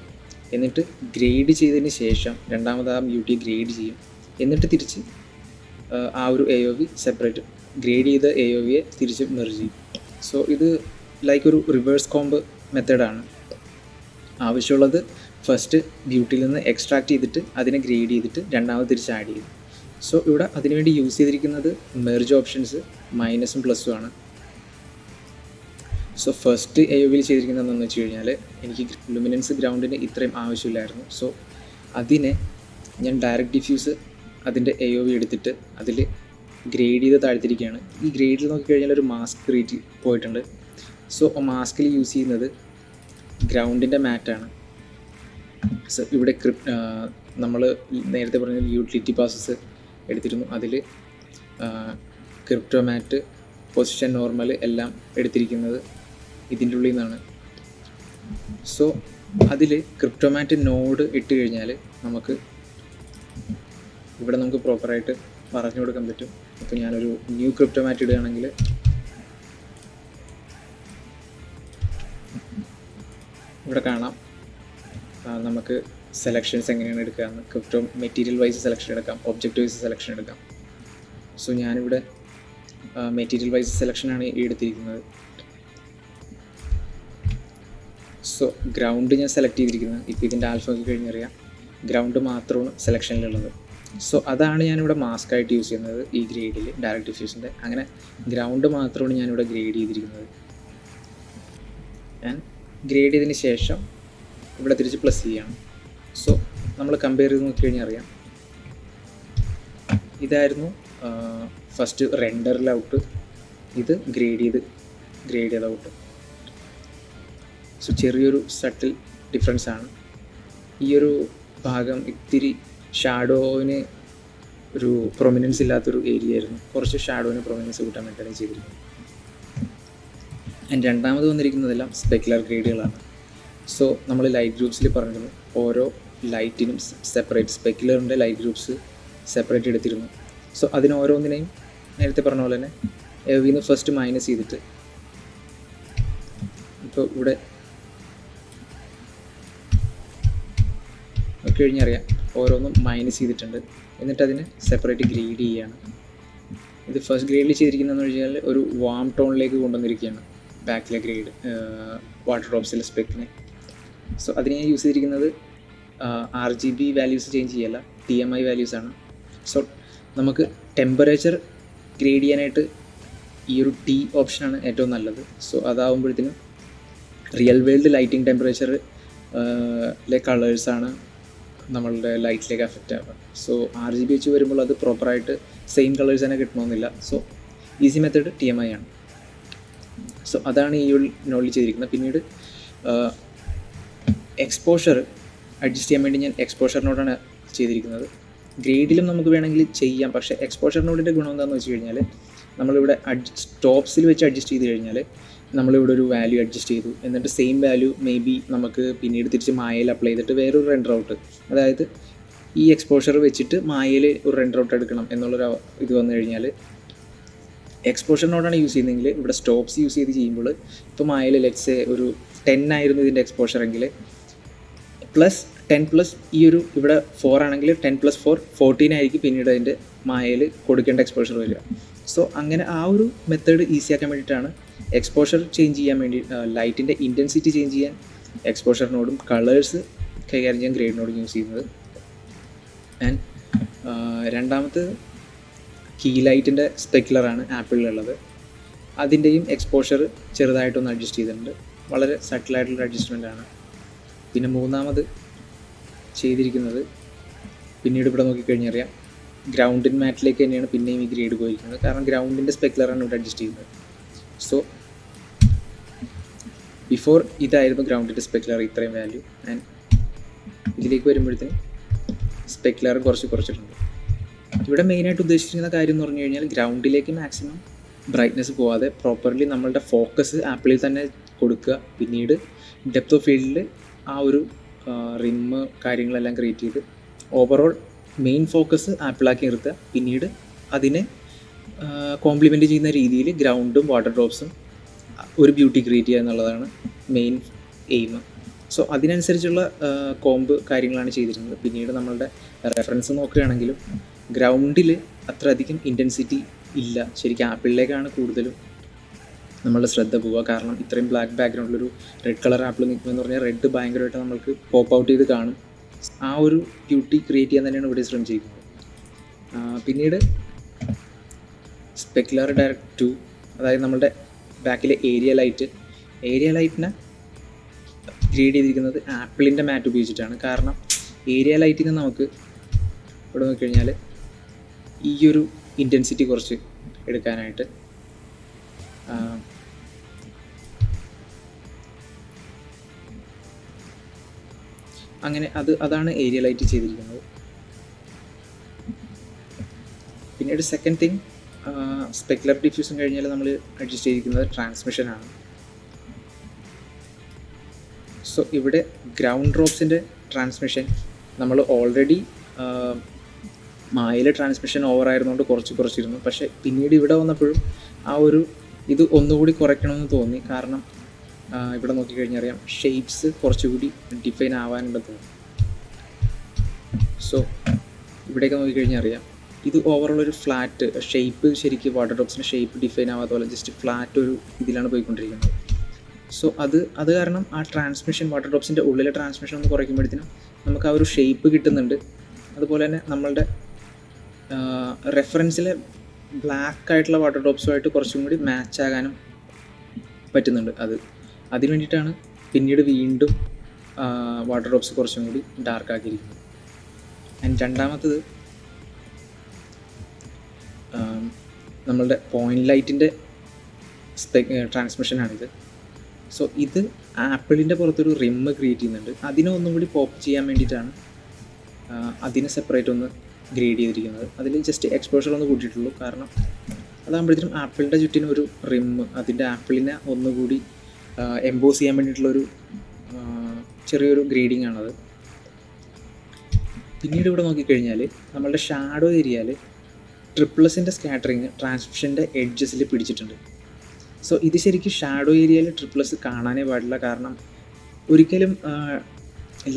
എന്നിട്ട് ഗ്രേഡ് ചെയ്തതിന് ശേഷം രണ്ടാമത് ആ ബ്യൂട്ടിയെ ഗ്രേഡ് ചെയ്യും. എന്നിട്ട് തിരിച്ച് ആ ഒരു AOV സെപ്പറേറ്റ് ഗ്രേഡ് ചെയ്ത AOVയെ തിരിച്ച് മെർജ് ചെയ്യും. സോ ഇത് ലൈക്ക് ഒരു റിവേഴ്സ് കോംബ് മെത്തേഡാണ്. ആവശ്യമുള്ളത് ഫസ്റ്റ് ബ്യൂട്ടിയിൽ നിന്ന് എക്സ്ട്രാക്ട് ചെയ്തിട്ട് അതിനെ ഗ്രേഡ് ചെയ്തിട്ട് രണ്ടാമത് തിരിച്ച് ആഡ് ചെയ്യും. സോ ഇവിടെ അതിനുവേണ്ടി യൂസ് ചെയ്തിരിക്കുന്നത് മെർജ് ഓപ്ഷൻസ് മൈനസും പ്ലസ്സും ആണ്. സോ ഫസ്റ്റ് AOVയിൽ ചെയ്തിരിക്കുന്നത് എന്താണെന്ന് വെച്ച് കഴിഞ്ഞാൽ, എനിക്ക് ലുമിനൻസ് ഗ്രൗണ്ടിന് ഇത്രയും ആവശ്യമില്ലായിരുന്നു. സോ അതിനെ ഞാൻ ഡയറക്റ്റ് ഡിഫ്യൂസ് അതിൻ്റെ AOV എടുത്തിട്ട് അതിൽ ഗ്രേഡ് ചെയ്ത് താഴ്ത്തിരിക്കുകയാണ്. ഈ ഗ്രേഡിൽ നോക്കിക്കഴിഞ്ഞാൽ ഒരു മാസ്ക് ക്രിയേറ്റ് പോയിട്ടുണ്ട്. സോ മാസ്കിൽ യൂസ് ചെയ്യുന്നത് ഗ്രൗണ്ടിൻ്റെ മാറ്റാണ്. സോ ഇവിടെ നമ്മൾ നേരത്തെ പറഞ്ഞ യൂട്ടിലിറ്റി പാസസ് എടുത്തിരുന്നു. അതിൽ ക്രിപ്റ്റോ മാറ്റ്, പൊസിഷൻ നോർമൽ എല്ലാം എടുത്തിരിക്കുന്നത് ഇതിൻ്റെ ഉള്ളിൽ നിന്നാണ്. സോ അതിൽ ക്രിപ്റ്റോ മാറ്റ് നോഡ് ഇട്ട് കഴിഞ്ഞാൽ നമുക്ക് ഇവിടെ നമുക്ക് പ്രോപ്പറായിട്ട് പറഞ്ഞു കൊടുക്കാൻ പറ്റും. ഇപ്പോൾ ഞാനൊരു ന്യൂ ക്രിപ്റ്റോ മാറ്റ് ഇടുകയാണെങ്കിൽ ഇവിടെ കാണാം നമുക്ക് സെലക്ഷൻസ് എങ്ങനെയാണ് എടുക്കാമെന്ന്. ക്രിപ്റ്റോ മെറ്റീരിയൽ വൈസ് സെലക്ഷൻ എടുക്കാം, ഒബ്ജക്റ്റ് വൈസ് സെലക്ഷൻ എടുക്കാം. സോ ഞാനിവിടെ മെറ്റീരിയൽ വൈസ് സെലക്ഷനാണ് എടുത്തിരിക്കുന്നത്. സോ ഗ്രൗണ്ട് ഞാൻ സെലക്ട് ചെയ്തിരിക്കുന്നത്. ഇപ്പോൾ ഇതിൻ്റെ ആൽഫ ഒക്കെ കഴിഞ്ഞറിയാം, ഗ്രൗണ്ട് മാത്രമാണ് സെലക്ഷനിലുള്ളത്. സോ അതാണ് ഞാനിവിടെ മാസ്ക് ആയിട്ട് യൂസ് ചെയ്യുന്നത് ഈ ഗ്രേഡിൽ, ഡയറക്റ്റ് ഡിഫ്യൂഷൻ്റെ. അങ്ങനെ ഗ്രൗണ്ട് മാത്രമാണ് ഞാനിവിടെ ഗ്രേഡ് ചെയ്തിരിക്കുന്നത്. ഞാൻ ഗ്രേഡ് ചെയ്തതിന് ശേഷം ഇവിടെ തിരിച്ച് പ്ലസ് ചെയ്യണം. സോ നമ്മൾ കമ്പയർ ചെയ്ത് നോക്കിക്കഴിഞ്ഞാൽ അറിയാം, ഇതായിരുന്നു ഫസ്റ്റ് റെൻഡറിൽ ഔട്ട്, ഇത് ഗ്രേഡ് ചെയ്ത ഔട്ട്. സോ ചെറിയൊരു സട്ടിൽ ഡിഫറൻസ് ആണ്. ഈ ഒരു ഭാഗം ഇത്തിരി ഷാഡോവിന് ഒരു പ്രൊമിനൻസ് ഇല്ലാത്തൊരു ഏരിയ ആയിരുന്നു. കുറച്ച് ഷാഡോവിന് പ്രൊമിനൻസ് കിട്ടാൻ വേണ്ടിയിട്ടാണ് ചെയ്തിരിക്കുന്നത്. ആൻഡ് രണ്ടാമത് വന്നിരിക്കുന്നതെല്ലാം സ്പെക്കുലർ ഗ്രേഡുകളാണ്. സോ നമ്മൾ ലൈറ്റ് ഗ്രൂപ്പ്സിൽ പറഞ്ഞിരുന്നു, ഓരോ ലൈറ്റിനും സെപ്പറേറ്റ് സ്പെക്കുലറിൻ്റെ ലൈറ്റ് ഗ്രൂപ്പ്സ് സെപ്പറേറ്റ് എടുത്തിരുന്നു. സോ അതിന് ഓരോന്നിനെയും നേരത്തെ പറഞ്ഞ പോലെ തന്നെ AOVന്ന് ഫസ്റ്റ് മൈനസ് ചെയ്തിട്ട്, ഇപ്പോൾ ഇവിടെ നോക്കിക്കഴിഞ്ഞാൽ അറിയാം ഓരോന്നും മൈനസ് ചെയ്തിട്ടുണ്ട്. എന്നിട്ട് അതിന് സെപ്പറേറ്റ് ഗ്രേഡ് ചെയ്യുകയാണ്. ഇത് ഫസ്റ്റ് ഗ്രേഡിൽ ചെയ്തിരിക്കുന്നതെന്ന് വെച്ചാൽ ഒരു വാം ടോണിലേക്ക് കൊണ്ടുവന്നിരിക്കുകയാണ് ബാക്കിലെ ഗ്രേഡ് വാട്ടർ ഡ്രോപ്സിലെ സ്പെക്കിനെ. സോ അതിന് ഞാൻ യൂസ് ചെയ്തിരിക്കുന്നത് RGB വാല്യൂസ് ചേഞ്ച് ചെയ്യല്ല, TMI വാല്യൂസാണ്. സോ നമുക്ക് ടെമ്പറേച്ചർ ഗ്രേഡ് ചെയ്യാനായിട്ട് ഈ ഒരു T ഓപ്ഷനാണ് ഏറ്റവും നല്ലത്. സോ അതാവുമ്പോഴത്തേനും റിയൽ വേൾഡ് ലൈറ്റിംഗ് ടെമ്പറേച്ചർ കളേഴ്സാണ് നമ്മളുടെ ലൈറ്റിലേക്ക് അഫക്റ്റ് ആവുക. സോ RGB വെച്ച് വരുമ്പോൾ അത് പ്രോപ്പറായിട്ട് സെയിം കളേഴ്സ് തന്നെ കിട്ടണമെന്നില്ല. സോ ഈസി മെത്തേഡ് TMI ആണ്. സോ അതാണ് ഈ ഒരു നോഡിൽ ചെയ്തിരിക്കുന്നത്. പിന്നീട് എക്സ്പോഷർ അഡ്ജസ്റ്റ് ചെയ്യാൻ വേണ്ടി ഞാൻ എക്സ്പോഷർ നോഡാണ് ചെയ്തിരിക്കുന്നത്. ഗ്രേഡിലും നമുക്ക് വേണമെങ്കിൽ ചെയ്യാം, പക്ഷേ എക്സ്പോഷർ നോഡിൻ്റെ ഗുണം എന്താണെന്ന് വെച്ച് കഴിഞ്ഞാൽ നമ്മളിവിടെ ടോപ്സിൽ വെച്ച് അഡ്ജസ്റ്റ് ചെയ്ത് കഴിഞ്ഞാൽ നമ്മളിവിടെ ഒരു വാല്യൂ അഡ്ജസ്റ്റ് ചെയ്തു, എന്നിട്ട് സെയിം വാല്യൂ മേ ബി നമുക്ക് പിന്നീട് തിരിച്ച് മായയിൽ അപ്ലൈ ചെയ്തിട്ട് വേറൊരു റെൻഡർ ഔട്ട്, അതായത് ഈ എക്സ്പോഷർ വെച്ചിട്ട് മായയിൽ ഒരു റെൻഡർ ഔട്ട് എടുക്കണം എന്നുള്ളൊരു ഇത് വന്നു കഴിഞ്ഞാൽ എക്സ്പോഷർ നോഡാണ് യൂസ് ചെയ്യുന്നതെങ്കിൽ ഇവിടെ സ്റ്റോപ്സ് യൂസ് ചെയ്ത് ചെയ്യുമ്പോൾ ഇപ്പോൾ മായയിൽ ലെറ്റ്സ് ഒരു 10 ആയിരുന്നു ഇതിൻ്റെ എക്സ്പോഷർ എങ്കിൽ പ്ലസ് 10 പ്ലസ് ഈ ഒരു ഇവിടെ 4 ആണെങ്കിൽ 10 + 4 14 ആയിരിക്കും പിന്നീട് അതിൻ്റെ മായയിൽ കൊടുക്കേണ്ട എക്സ്പോഷർ വരിക. സോ അങ്ങനെ ആ ഒരു മെത്തേഡ് ഈസിയാക്കാൻ വേണ്ടിയിട്ടാണ് എക്സ്പോഷർ ചേഞ്ച് ചെയ്യാൻ വേണ്ടി ലൈറ്റിൻ്റെ ഇൻറ്റൻസിറ്റി ചേഞ്ച് ചെയ്യാൻ എക്സ്പോഷർ നോഡും കളേഴ്സ് കൈകാര്യം ചെയ്യാൻ ഗ്രേഡ് നോഡും യൂസ് ചെയ്യുന്നത്. ആൻഡ് രണ്ടാമത് കീ ലൈറ്റിൻ്റെ സ്പെക്കുലറാണ് ആപ്പിളിലുള്ളത്. അതിൻ്റെയും എക്സ്പോഷർ ചെറുതായിട്ടൊന്ന് അഡ്ജസ്റ്റ് ചെയ്തിട്ടുണ്ട്, വളരെ സട്ടിലായിട്ടുള്ള അഡ്ജസ്റ്റ്മെൻറ്റാണ്. പിന്നെ മൂന്നാമത് ചെയ്തിരിക്കുന്നത് പിന്നീട് ഇവിടെ നോക്കിക്കഴിഞ്ഞാൽ അറിയാം ഗ്രൗണ്ടിൻ മാറ്റിലേക്ക് തന്നെയാണ് പിന്നെയും ഈ ഗ്രേഡ് പോയിരിക്കുന്നത്, കാരണം ഗ്രൗണ്ടിൻ്റെ സ്പെക്കുലറാണ് ഇവിടെ അഡ്ജസ്റ്റ് ചെയ്യുന്നത്. സോ ബിഫോർ ഇതായിരുന്നു ഗ്രൗണ്ടിൻ്റെ സ്പെക്കുലർ ഇത്രയും വാല്യൂ, ആൻഡ് ഇതിലേക്ക് വരുമ്പോഴത്തേന് സ്പെക്കുലർ കുറച്ചിട്ടുണ്ട്. ഇവിടെ മെയിനായിട്ട് ഉദ്ദേശിച്ചിരിക്കുന്ന കാര്യം എന്ന് പറഞ്ഞു കഴിഞ്ഞാൽ ഗ്രൗണ്ടിലേക്ക് മാക്സിമം ബ്രൈറ്റ്നസ് പോവാതെ പ്രോപ്പർലി നമ്മളുടെ ഫോക്കസ് ആപ്പിളിൽ തന്നെ കൊടുക്കുക. പിന്നീട് ഡെപ്ത് ഓഫ് ഫീൽഡിൽ ആ ഒരു റിമ്മ് കാര്യങ്ങളെല്ലാം ക്രിയേറ്റ് ചെയ്ത് ഓവറോൾ മെയിൻ ഫോക്കസ് ആപ്പിളാക്കി നിർത്തുക. പിന്നീട് അതിനെ കോംപ്ലിമെൻറ്റ് ചെയ്യുന്ന രീതിയിൽ ഗ്രൗണ്ടും വാട്ടർ ഡ്രോപ്സും ഒരു ബ്യൂട്ടി ക്രിയേറ്റ് ചെയ്യുക എന്നുള്ളതാണ് മെയിൻ എയിം. സോ അതിനനുസരിച്ചുള്ള കോംബ് കാര്യങ്ങളാണ് ചെയ്തിരുന്നത്. പിന്നീട് നമ്മളുടെ റെഫറൻസ് നോക്കുകയാണെങ്കിലും ഗ്രൗണ്ടിൽ അത്ര അധികം ഇൻറ്റൻസിറ്റി ഇല്ല, ശരിക്കും ആപ്പിളിലേക്കാണ് കൂടുതലും നമ്മളുടെ ശ്രദ്ധ പോവുക. കാരണം ഇത്രയും ബ്ലാക്ക് ബാക്ക്ഗ്രൗണ്ടിലൊരു റെഡ് കളർ ആപ്പിൾ നിൽക്കുമെന്ന് പറഞ്ഞാൽ റെഡ് ഭയങ്കരമായിട്ട് നമ്മൾക്ക് പോപ്പ് ഔട്ട് ചെയ്ത് കാണും. ആ ഒരു ബ്യൂട്ടി ക്രിയേറ്റ് ചെയ്യാൻ തന്നെയാണ് ഇവിടെ ശ്രമിച്ചിരിക്കുന്നത്. പിന്നീട് സ്പെക്കുലർ ഡയറക്റ്റ് 2, അതായത് നമ്മളുടെ ബാക്കിലെ ഏരിയ ലൈറ്റിനെ ഗ്രേഡ് ചെയ്തിരിക്കുന്നത് ആപ്പിളിൻ്റെ മാറ്റ് ഉപയോഗിച്ചിട്ടാണ്. കാരണം ഏരിയ ലൈറ്റിന് നമുക്ക് ഇവിടെ നോക്കിക്കഴിഞ്ഞാൽ ഈ ഒരു ഇൻറ്റൻസിറ്റി കുറച്ച് എടുക്കാനായിട്ട് അങ്ങനെ അതാണ് ഏരിയ ലൈറ്റ് ചെയ്തിരിക്കുന്നത്. പിന്നീട് സെക്കൻഡ് തിങ് സ്പെക്കുലർ ഡിഫ്യൂഷൻ കഴിഞ്ഞാൽ നമ്മൾ അഡ്ജസ്റ്റ് ചെയ്തിരിക്കുന്നത് ട്രാൻസ്മിഷനാണ്. സോ ഇവിടെ ഗ്രൗണ്ട് ഡ്രോപ്സിൻ്റെ ട്രാൻസ്മിഷൻ നമ്മൾ ഓൾറെഡി മായയിലെ ട്രാൻസ്മിഷൻ ഓവറായിരുന്നുകൊണ്ട് കുറച്ചിരുന്നു. പക്ഷേ പിന്നീട് ഇവിടെ വന്നപ്പോഴും ആ ഒരു ഇത് ഒന്നുകൂടി കുറയ്ക്കണമെന്ന് തോന്നി. കാരണം ഇവിടെ നോക്കിക്കഴിഞ്ഞാൽ അറിയാം ഷേപ്സ് കുറച്ചുകൂടി ഡിഫൈൻ ആവാനുണ്ടെന്ന് തോന്നി. സോ ഇവിടെയൊക്കെ നോക്കിക്കഴിഞ്ഞാൽ അറിയാം ഇത് ഓവറോൾ ഒരു ഫ്ലാറ്റ് ഷേപ്പ്, ശരിക്കും വാട്ടർ ഡ്രോപ്സിൻ്റെ ഷേപ്പ് ഡിഫൈൻ ആവാത്ത പോലെ ജസ്റ്റ് ഫ്ലാറ്റ് ഒരു ഇതിലാണ് പോയിക്കൊണ്ടിരിക്കുന്നത്. സോ അത് കാരണം ആ ട്രാൻസ്മിഷൻ വാട്ടർ ഡ്രോപ്സിൻ്റെ ഉള്ളിലെ ട്രാൻസ്മിഷൻ ഒന്ന് കുറയ്ക്കുമ്പോഴത്തേനും നമുക്ക് ആ ഒരു ഷേപ്പ് കിട്ടുന്നുണ്ട്. അതുപോലെ തന്നെ നമ്മളുടെ റെഫറൻസിലെ ബ്ലാക്ക് ആയിട്ടുള്ള വാട്ടർ ഡ്രോപ്സുമായിട്ട് കുറച്ചും കൂടി മാച്ച് ആകാനും പറ്റുന്നുണ്ട്. അതിന് വേണ്ടിയിട്ടാണ് പിന്നീട് വീണ്ടും വാട്ടർ ഡ്രോപ്സ് കുറച്ചും കൂടി ഡാർക്ക് ആക്കിയിരിക്കുന്നത്. ആൻഡ് രണ്ടാമത്തത് നമ്മളുടെ പോയിൻ്റ് ലൈറ്റിൻ്റെ ട്രാൻസ്മിഷനാണിത്. സോ ഇത് ആപ്പിളിൻ്റെ പുറത്തൊരു റിമ്മ് ക്രിയേറ്റ് ചെയ്യുന്നുണ്ട്. അതിനെ ഒന്നും കൂടി പോപ്പ് ചെയ്യാൻ വേണ്ടിയിട്ടാണ് അതിനെ സെപ്പറേറ്റ് ഒന്ന് ഗ്രേഡ് ചെയ്തിരിക്കുന്നത്. അതിൽ ജസ്റ്റ് എക്സ്പോഷർ ഒന്ന് കൂട്ടിയിട്ടുള്ളൂ. കാരണം അതാകുമ്പോഴത്തേനും ആപ്പിളിൻ്റെ ചുറ്റിനും ഒരു റിമ്മ്, അതിൻ്റെ ആപ്പിളിനെ ഒന്നുകൂടി എംബോസ് ചെയ്യാൻ വേണ്ടിയിട്ടുള്ളൊരു ചെറിയൊരു ഗ്രേഡിങ് ആണത്. പിന്നീട് ഇവിടെ നോക്കിക്കഴിഞ്ഞാൽ നമ്മളുടെ ഷാഡോ ഏരിയയിൽ ട്രിപ്ലസിൻ്റെ സ്കാറ്ററിങ് ട്രാൻസ്മിഷൻ്റെ എഡ്ജസിൽ പിടിച്ചിട്ടുണ്ട്. സോ ഇത് ശരിക്കും ഷാഡോ ഏരിയയിൽ ട്രിപ്ലസ് കാണാനേ പാടില്ല. കാരണം ഒരിക്കലും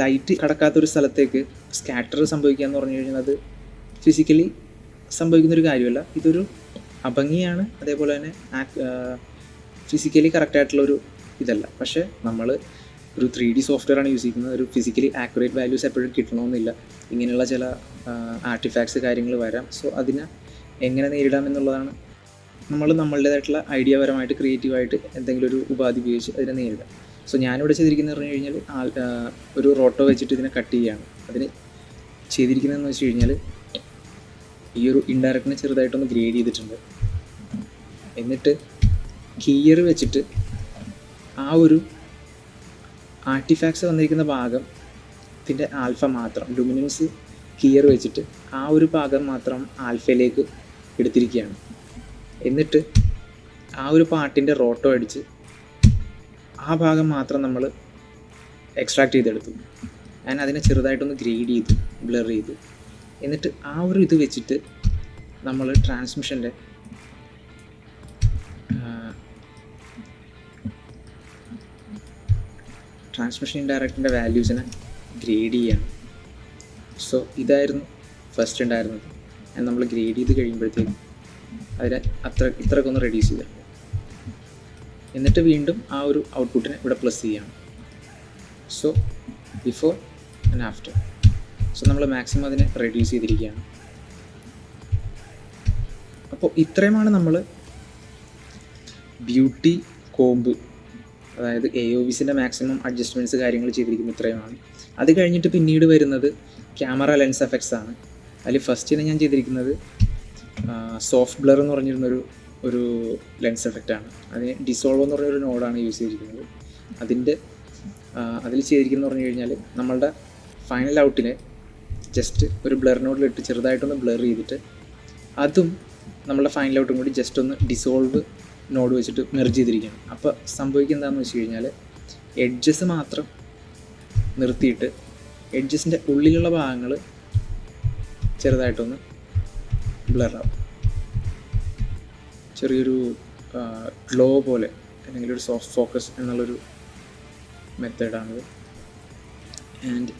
ലൈറ്റ് കടക്കാത്തൊരു സ്ഥലത്തേക്ക് സ്കാറ്റർ സംഭവിക്കുക എന്ന് പറഞ്ഞു കഴിഞ്ഞാൽ അത് ഫിസിക്കലി സംഭവിക്കുന്നൊരു കാര്യമല്ല, ഇതൊരു അഭംഗിയാണ്. അതേപോലെ തന്നെ ഫിസിക്കലി കറക്റ്റായിട്ടുള്ളൊരു ഇതല്ല. പക്ഷേ നമ്മൾ ഒരു 3D സോഫ്റ്റ്വെയറാണ് യൂസ് ചെയ്യുന്നത്. ഒരു ഫിസിക്കലി ആക്യുറേറ്റ് വാല്യൂസ് എപ്പോഴും കിട്ടണമെന്നില്ല. ഇങ്ങനെയുള്ള ചില ആർട്ടിഫാക്ട്സ് കാര്യങ്ങൾ വരാം. സോ അതിനെ എങ്ങനെ നേരിടാം എന്നുള്ളതാണ് നമ്മൾ നമ്മളുടേതായിട്ടുള്ള ഐഡിയാപരമായിട്ട് ക്രിയേറ്റീവായിട്ട് എന്തെങ്കിലും ഒരു ഉപാധി ഉപയോഗിച്ച് അതിനെ നേരിടാം. സോ ഞാനിവിടെ ചെയ്തിരിക്കുന്നത് പറഞ്ഞു കഴിഞ്ഞാൽ ഒരു റോട്ടോ വെച്ചിട്ട് ഇതിനെ കട്ട് ചെയ്യുകയാണ്. അതിന് ചെയ്തിരിക്കുന്നതെന്ന് വെച്ച് കഴിഞ്ഞാൽ ഈ ഒരു ഇൻഡയറക്റ്റിനെ ചെറുതായിട്ടൊന്ന് ഗ്രേഡ് ചെയ്തിട്ടുണ്ട്. എന്നിട്ട് കീയർ വെച്ചിട്ട് ആ ഒരു ആർട്ടിഫാക്ട്സ് വന്നിരിക്കുന്ന ഭാഗത്തിൻ്റെ ആൽഫ മാത്രം ലുമിനൻസ് കീയർ വെച്ചിട്ട് ആ ഒരു ഭാഗം മാത്രം ആൽഫയിലേക്ക് എടുത്തിരിക്കുകയാണ്. എന്നിട്ട് ആ ഒരു പാർട്ടിൻ്റെ റോട്ടോ അടിച്ച് ആ ഭാഗം മാത്രം നമ്മൾ എക്സ്ട്രാക്ട് ചെയ്തെടുത്തു. ഞാൻ അതിനെ ചെറുതായിട്ടൊന്ന് ഗ്രേഡ് ചെയ്തു, ബ്ലർ ചെയ്തു. എന്നിട്ട് ആ ഒരു ഇത് വെച്ചിട്ട് നമ്മൾ ട്രാൻസ്മിഷൻ ഇൻഡയറക്റ്റിൻ്റെ വാല്യൂസിനെ ഗ്രേഡ് ചെയ്യാണ്. സോ ഇതായിരുന്നു ഫസ്റ്റ് ഉണ്ടായിരുന്നത്. നമ്മൾ ഗ്രേഡ് ചെയ്ത് കഴിയുമ്പോഴത്തേക്കും അതിനെ ഇത്രയൊക്കെ ഒന്ന് റെഡ്യൂസ് ചെയ്തു. എന്നിട്ട് വീണ്ടും ആ ഒരു ഔട്ട്പുട്ടിനെ ഇവിടെ പ്ലസ് ചെയ്യാണ്. So before and after. So നമ്മൾ മാക്സിമം അതിനെ റെഡ്യൂസ് ചെയ്തിരിക്കുകയാണ്. അപ്പോൾ ഇത്രയുമാണ് നമ്മൾ ബ്യൂട്ടി കോംബ്, അതായത് AOVസിൻ്റെ മാക്സിമം അഡ്ജസ്റ്റ്മെൻറ്റ്സ് കാര്യങ്ങൾ ചെയ്തിരിക്കുന്നത് ഇത്രയുമാണ്. അത് കഴിഞ്ഞിട്ട് പിന്നീട് വരുന്നത് ക്യാമറ ലെൻസ് എഫക്ട്സ് ആണ്. അതിൽ ഫസ്റ്റിന് ഞാൻ ചെയ്തിരിക്കുന്നത് സോഫ്റ്റ് ബ്ലർ എന്ന് പറഞ്ഞിരുന്നൊരു ലെൻസ് എഫക്റ്റാണ്. അതിന് ഡിസോൾവ് എന്ന് പറഞ്ഞൊരു നോഡാണ് യൂസ് ചെയ്തിരിക്കുന്നത്. അതിൽ ചെയ്തിരിക്കുന്നത് പറഞ്ഞു കഴിഞ്ഞാൽ നമ്മളുടെ ഫൈനൽ ഔട്ടിനെ ജസ്റ്റ് ഒരു ബ്ലർ നോഡിലിട്ട് ചെറുതായിട്ടൊന്ന് ബ്ലർ ചെയ്തിട്ട് അതും നമ്മളുടെ ഫൈനൽ ഔട്ടും കൂടി ജസ്റ്റ് ഒന്ന് ഡിസോൾവ് നോഡ് വെച്ചിട്ട് മെർജ് ചെയ്തിരിക്കുകയാണ്. അപ്പോൾ സംഭവിക്കുക എന്താണെന്ന് വെച്ച് കഴിഞ്ഞാൽ എഡ്ജസ് മാത്രം നിർത്തിയിട്ട് എഡ്ജസിൻ്റെ ഉള്ളിലുള്ള ഭാഗങ്ങൾ ചെറുതായിട്ടൊന്ന് ബ്ലറാവും. ചെറിയൊരു ഗ്ലോ പോലെ അല്ലെങ്കിൽ ഒരു സോഫ്റ്റ് ഫോക്കസ് എന്നുള്ളൊരു മെത്തേഡാണിത്. ആൻഡ്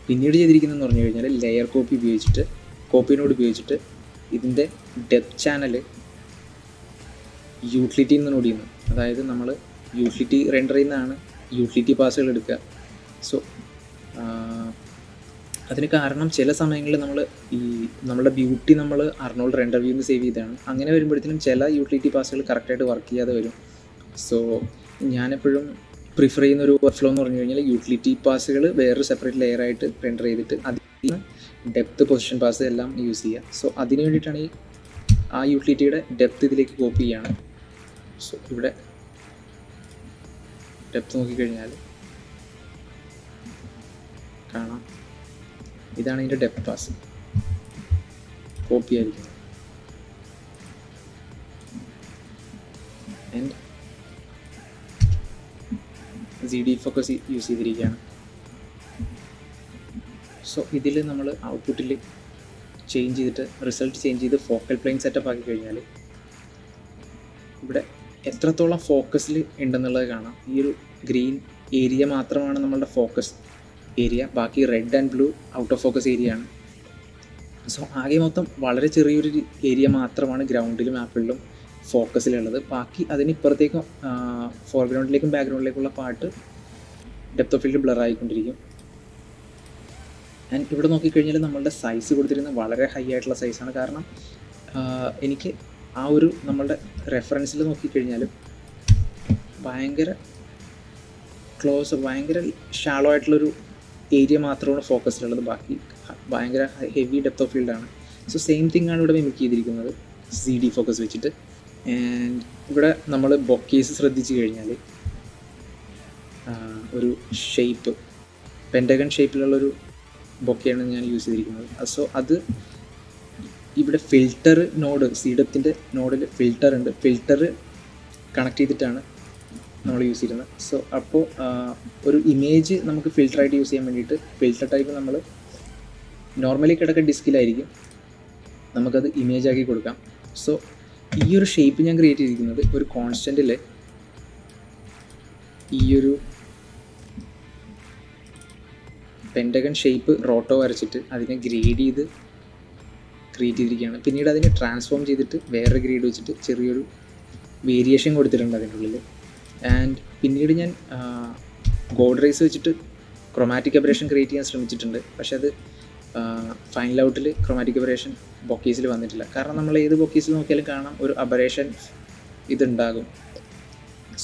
പിന്നീട് ചെയ്തിരിക്കുന്നതെന്ന് പറഞ്ഞു കഴിഞ്ഞാൽ ലെയർ കോപ്പിനോട് ഉപയോഗിച്ചിട്ട് ഇതിൻ്റെ ഡെപ്ത് ചാനൽ യൂട്ടിലിറ്റി നോട് ചെയ്യുന്നു. അതായത് നമ്മൾ യൂട്ടിലിറ്റി റെൻഡർ ചെയ്യുന്നതാണ് യൂട്ടിലിറ്റി പാസുകൾ എടുക്കുക. സോ അതിന് കാരണം ചില സമയങ്ങളിൽ നമ്മളുടെ ബ്യൂട്ടി നമ്മൾ അർണോൾഡ് റെൻഡർ വ്യൂന്ന് സേവ് ചെയ്തതാണ്. അങ്ങനെ വരുമ്പോഴത്തേനും ചില യൂട്ടിലിറ്റി പാസുകൾ കറക്റ്റായിട്ട് വർക്ക് ചെയ്യാതെ വരും. സോ ഞാനെപ്പോഴും പ്രിഫർ ചെയ്യുന്ന ഒരു വർക്ക് ഫ്ലോ എന്ന് പറഞ്ഞു കഴിഞ്ഞാൽ യൂട്ടിലിറ്റി പാസുകൾ വേറൊരു സെപ്പറേറ്റ് ലെയറായിട്ട് റെൻഡർ ചെയ്തിട്ട് അതിൽ ഡെപ്ത് പൊസിഷൻ പാസ് എല്ലാം യൂസ് ചെയ്യുക. സോ അതിന് വേണ്ടിയിട്ടാണ് ആ യൂട്ടിലിറ്റിയുടെ ഡെപ്ത് ഇതിലേക്ക് കോപ്പി ചെയ്യാണ്. സോ ഇവിടെ ഡെപ്ത് നോക്കിക്കഴിഞ്ഞാൽ കാണാം, ഇതാണ് ഇതിൻ്റെ ഡെപ്ത് പാസ് കോപ്പി ആയിരിക്കുന്നത്. ആൻഡ് ZD ഫോക്കസ് യൂസ് ചെയ്തിരിക്കുകയാണ്. സോ ഇതിൽ നമ്മൾ ഔട്ട്പുട്ടിൽ ചേഞ്ച് ചെയ്തിട്ട് റിസൾട്ട് ചേഞ്ച് ചെയ്ത് ഫോക്കൽ പ്ലെയിൻ സെറ്റപ്പ് ആക്കി കഴിഞ്ഞാൽ ഇവിടെ എത്രത്തോളം ഫോക്കസിൽ ഉണ്ടെന്നുള്ളത് കാണാം. ഈ ഒരു ഗ്രീൻ ഏരിയ മാത്രമാണ് നമ്മളുടെ ഫോക്കസ് ഏരിയ, ബാക്കി red and blue out of focus area ആണ്. സോ ആകെ മൊത്തം വളരെ ചെറിയൊരു ഏരിയ മാത്രമാണ് ഗ്രൗണ്ടിലും ആപ്പിളിലും ഫോക്കസിലുള്ളത്. ബാക്കി അതിനിപ്പുറത്തേക്കും ഫോർഗ്രൗണ്ടിലേക്കും ബാക്ക്ഗ്രൗണ്ടിലേക്കുള്ള part depth of field blur ആയിക്കൊണ്ടിരിക്കും. ആൻഡ് ഇവിടെ നോക്കിക്കഴിഞ്ഞാൽ നമ്മളുടെ സൈസ് കൊടുത്തിരുന്നത് വളരെ ഹൈ ആയിട്ടുള്ള സൈസാണ്. കാരണം എനിക്ക് ആ ഒരു നമ്മളുടെ റെഫറൻസിൽ നോക്കിക്കഴിഞ്ഞാലും ഭയങ്കര ഭയങ്കര ഷാളോ ആയിട്ടുള്ളൊരു ഏരിയ മാത്രമാണ് ഫോക്കസിലുള്ളത്. ബാക്കി ഭയങ്കര ഹെവി ഡെപ്ത് ഓഫ് ഫീൽഡാണ്. സോ സെയിം തിങ് ആണ് ഇവിടെ മിമിക് ചെയ്തിരിക്കുന്നത് ZD ഫോക്കസ് വെച്ചിട്ട്. ആൻഡ് ഇവിടെ നമ്മൾ ബൊക്കേസ് ശ്രദ്ധിച്ചു കഴിഞ്ഞാൽ ഒരു ഷേപ്പ് പെൻറ്റഗൺ ഷേപ്പിലുള്ളൊരു ബൊക്കെയാണ് ഞാൻ യൂസ് ചെയ്തിരിക്കുന്നത്. സോ അത് ഇവിടെ ഫിൽറ്റർ നോഡ് സീഡത്തിൻ്റെ നോഡിൽ ഫിൽറ്റർ ഉണ്ട്, ഫിൽറ്റർ കണക്ട് ചെയ്തിട്ടാണ് നമ്മൾ യൂസ് ചെയ്യുന്നത്. സോ അപ്പോൾ ഒരു ഇമേജ് നമുക്ക് ഫിൽറ്ററായിട്ട് യൂസ് ചെയ്യാൻ വേണ്ടിയിട്ട് ഫിൽറ്റർ ടൈപ്പ് നമ്മൾ നോർമലി കിടക്കുന്ന ഡിസ്കിലായിരിക്കും, നമുക്കത് ഇമേജ് ആക്കി കൊടുക്കാം. സോ ഈ ഒരു ഷേപ്പ് ഞാൻ ക്രിയേറ്റ് ചെയ്തിരിക്കുന്നത് ഒരു കോൺസ്റ്റൻറ്റിൽ ഈ ഒരു പെൻറ്റഗൺ ഷേപ്പ് റോട്ടോ വരച്ചിട്ട് അതിനെ ഗ്രേഡ് ചെയ്ത് ക്രിയേറ്റ് ചെയ്തിരിക്കുകയാണ്. പിന്നീട് അതിനെ ട്രാൻസ്ഫോം ചെയ്തിട്ട് വേറെ ഗ്രേഡ് വെച്ചിട്ട് ചെറിയൊരു വേരിയേഷൻ കൊടുത്തിട്ടുണ്ട് അതിൻ്റെ ഉള്ളിൽ. ആൻഡ് പിന്നീട് ഞാൻ ഗോഡ് റേസ് വെച്ചിട്ട് ക്രൊമാറ്റിക് അബറേഷൻ ക്രിയേറ്റ് ചെയ്യാൻ ശ്രമിച്ചിട്ടുണ്ട്. പക്ഷെ അത് ഫൈനൽ ഔട്ടിൽ ക്രൊമാറ്റിക് അബറേഷൻ ബൊക്കീസിൽ വന്നിട്ടില്ല. കാരണം നമ്മൾ ഏത് ബൊക്കീസിൽ നോക്കിയാലും കാണാം ഒരു അബറേഷൻ ഇതുണ്ടാകും.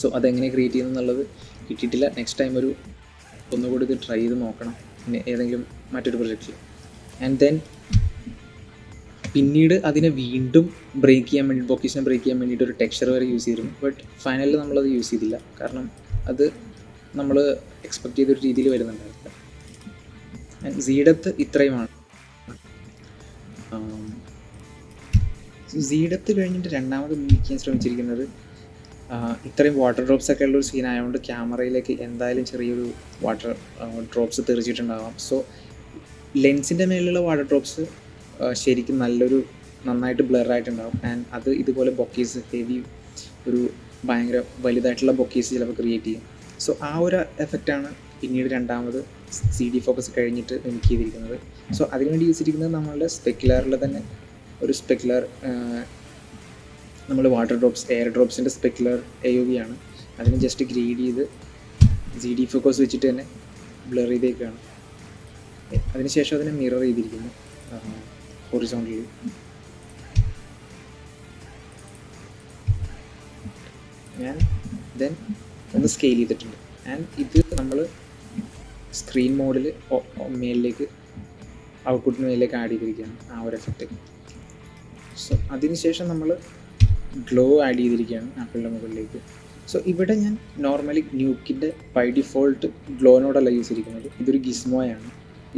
സോ അതെങ്ങനെ ക്രിയേറ്റ് ചെയ്യുന്നു എന്നുള്ളത് കിട്ടിയിട്ടില്ല. നെക്സ്റ്റ് ടൈം ഒന്നുകൂടി ഇത് ട്രൈ ചെയ്ത് നോക്കണം ഏതെങ്കിലും മറ്റൊരു പ്രൊജക്റ്റിൽ. ആൻഡ് ദെൻ പിന്നീട് അതിനെ വീണ്ടും ബ്രേക്ക് ചെയ്യാൻ വേണ്ടി ബൊക്കീസിനെ ബ്രേക്ക് ചെയ്യാൻ വേണ്ടിയിട്ട് ഒരു ടെക്സ്ചർ വരെ യൂസ് ചെയ്തിരുന്നു. ബട്ട് ഫൈനലിൽ നമ്മളത് യൂസ് ചെയ്തില്ല. കാരണം അത് നമ്മൾ എക്സ്പെക്റ്റ് ചെയ്തൊരു രീതിയിൽ വരുന്നുണ്ടായിരുന്നില്ല. ആൻഡ് സീഡത്ത് ഇത്രയുമാണ്. സീഡത്ത് കഴിഞ്ഞിട്ട് രണ്ടാമത് മിമിക് ചെയ്യാൻ ശ്രമിച്ചിരിക്കുന്നത് ഇത്രയും വാട്ടർ ഡ്രോപ്സ് ഒക്കെ ഉള്ളൊരു സീൻ ആയതുകൊണ്ട് ക്യാമറയിലേക്ക് എന്തായാലും ചെറിയൊരു വാട്ടർ ഡ്രോപ്സ് തെറിച്ചിട്ടുണ്ടാവാം. സോ ലെൻസിൻ്റെ മേലുള്ള വാട്ടർ ഡ്രോപ്സ് ശരിക്കും നന്നായിട്ട് ബ്ലറായിട്ടുണ്ടാകും. ആൻഡ് അത് ഇതുപോലെ ബൊക്കീസ് ഹെവി ഭയങ്കര വലുതായിട്ടുള്ള ബൊക്കീസ് ചിലപ്പോൾ ക്രിയേറ്റ് ചെയ്യും. സോ ആ ഒരു എഫക്റ്റാണ് പിന്നീട് രണ്ടാമത് CD ഫോക്കസ് കഴിഞ്ഞിട്ട് മിമിക് ചെയ്തിരിക്കുന്നത്. സോ അതിനുവേണ്ടി യൂസ് ചെയ്തിരിക്കുന്നത് നമ്മളുടെ സ്പെക്കുലറിൽ തന്നെ ഒരു സ്പെക്കുലർ നമ്മൾ വാട്ടർ ഡ്രോപ്സ് എയർ ഡ്രോപ്സിൻ്റെ സ്പെക്കുലർ AOV ആണ്. അതിന് ജസ്റ്റ് ഗ്രേഡ് ചെയ്ത് CD ഫോക്കസ് വെച്ചിട്ട് തന്നെ ബ്ലർ ചെയ്തേക്കാണ്. അതിനുശേഷം അതിനെ മിറർ ചെയ്തിരിക്കുന്നു ഹൊറിസോണ്ടലി. ഞാൻ ദെൻ ഒന്ന് സ്കെയിൽ ചെയ്തിട്ടുണ്ട്. ആൻഡ് ഇത് നമ്മൾ സ്ക്രീൻ മോഡിൽ മേലിലേക്ക് ഔട്ട്പുട്ടിന് മേലിലേക്ക് ആഡ് ചെയ്തിരിക്കുകയാണ് ആ ഒരു എഫക്റ്റ്. സോ അതിനുശേഷം നമ്മൾ ഗ്ലോ ആഡ് ചെയ്തിരിക്കുകയാണ് ആപ്പിളിൻ്റെ മുകളിലേക്ക്. സോ ഇവിടെ ഞാൻ നോർമലി ന്യൂക്കിൻ്റെ ബൈ ഡിഫോൾട്ട് ഗ്ലോനോടല്ല യൂസ് ചെയ്തിരിക്കുന്നത്. ഇതൊരു ഗിസ്മോയാണ്.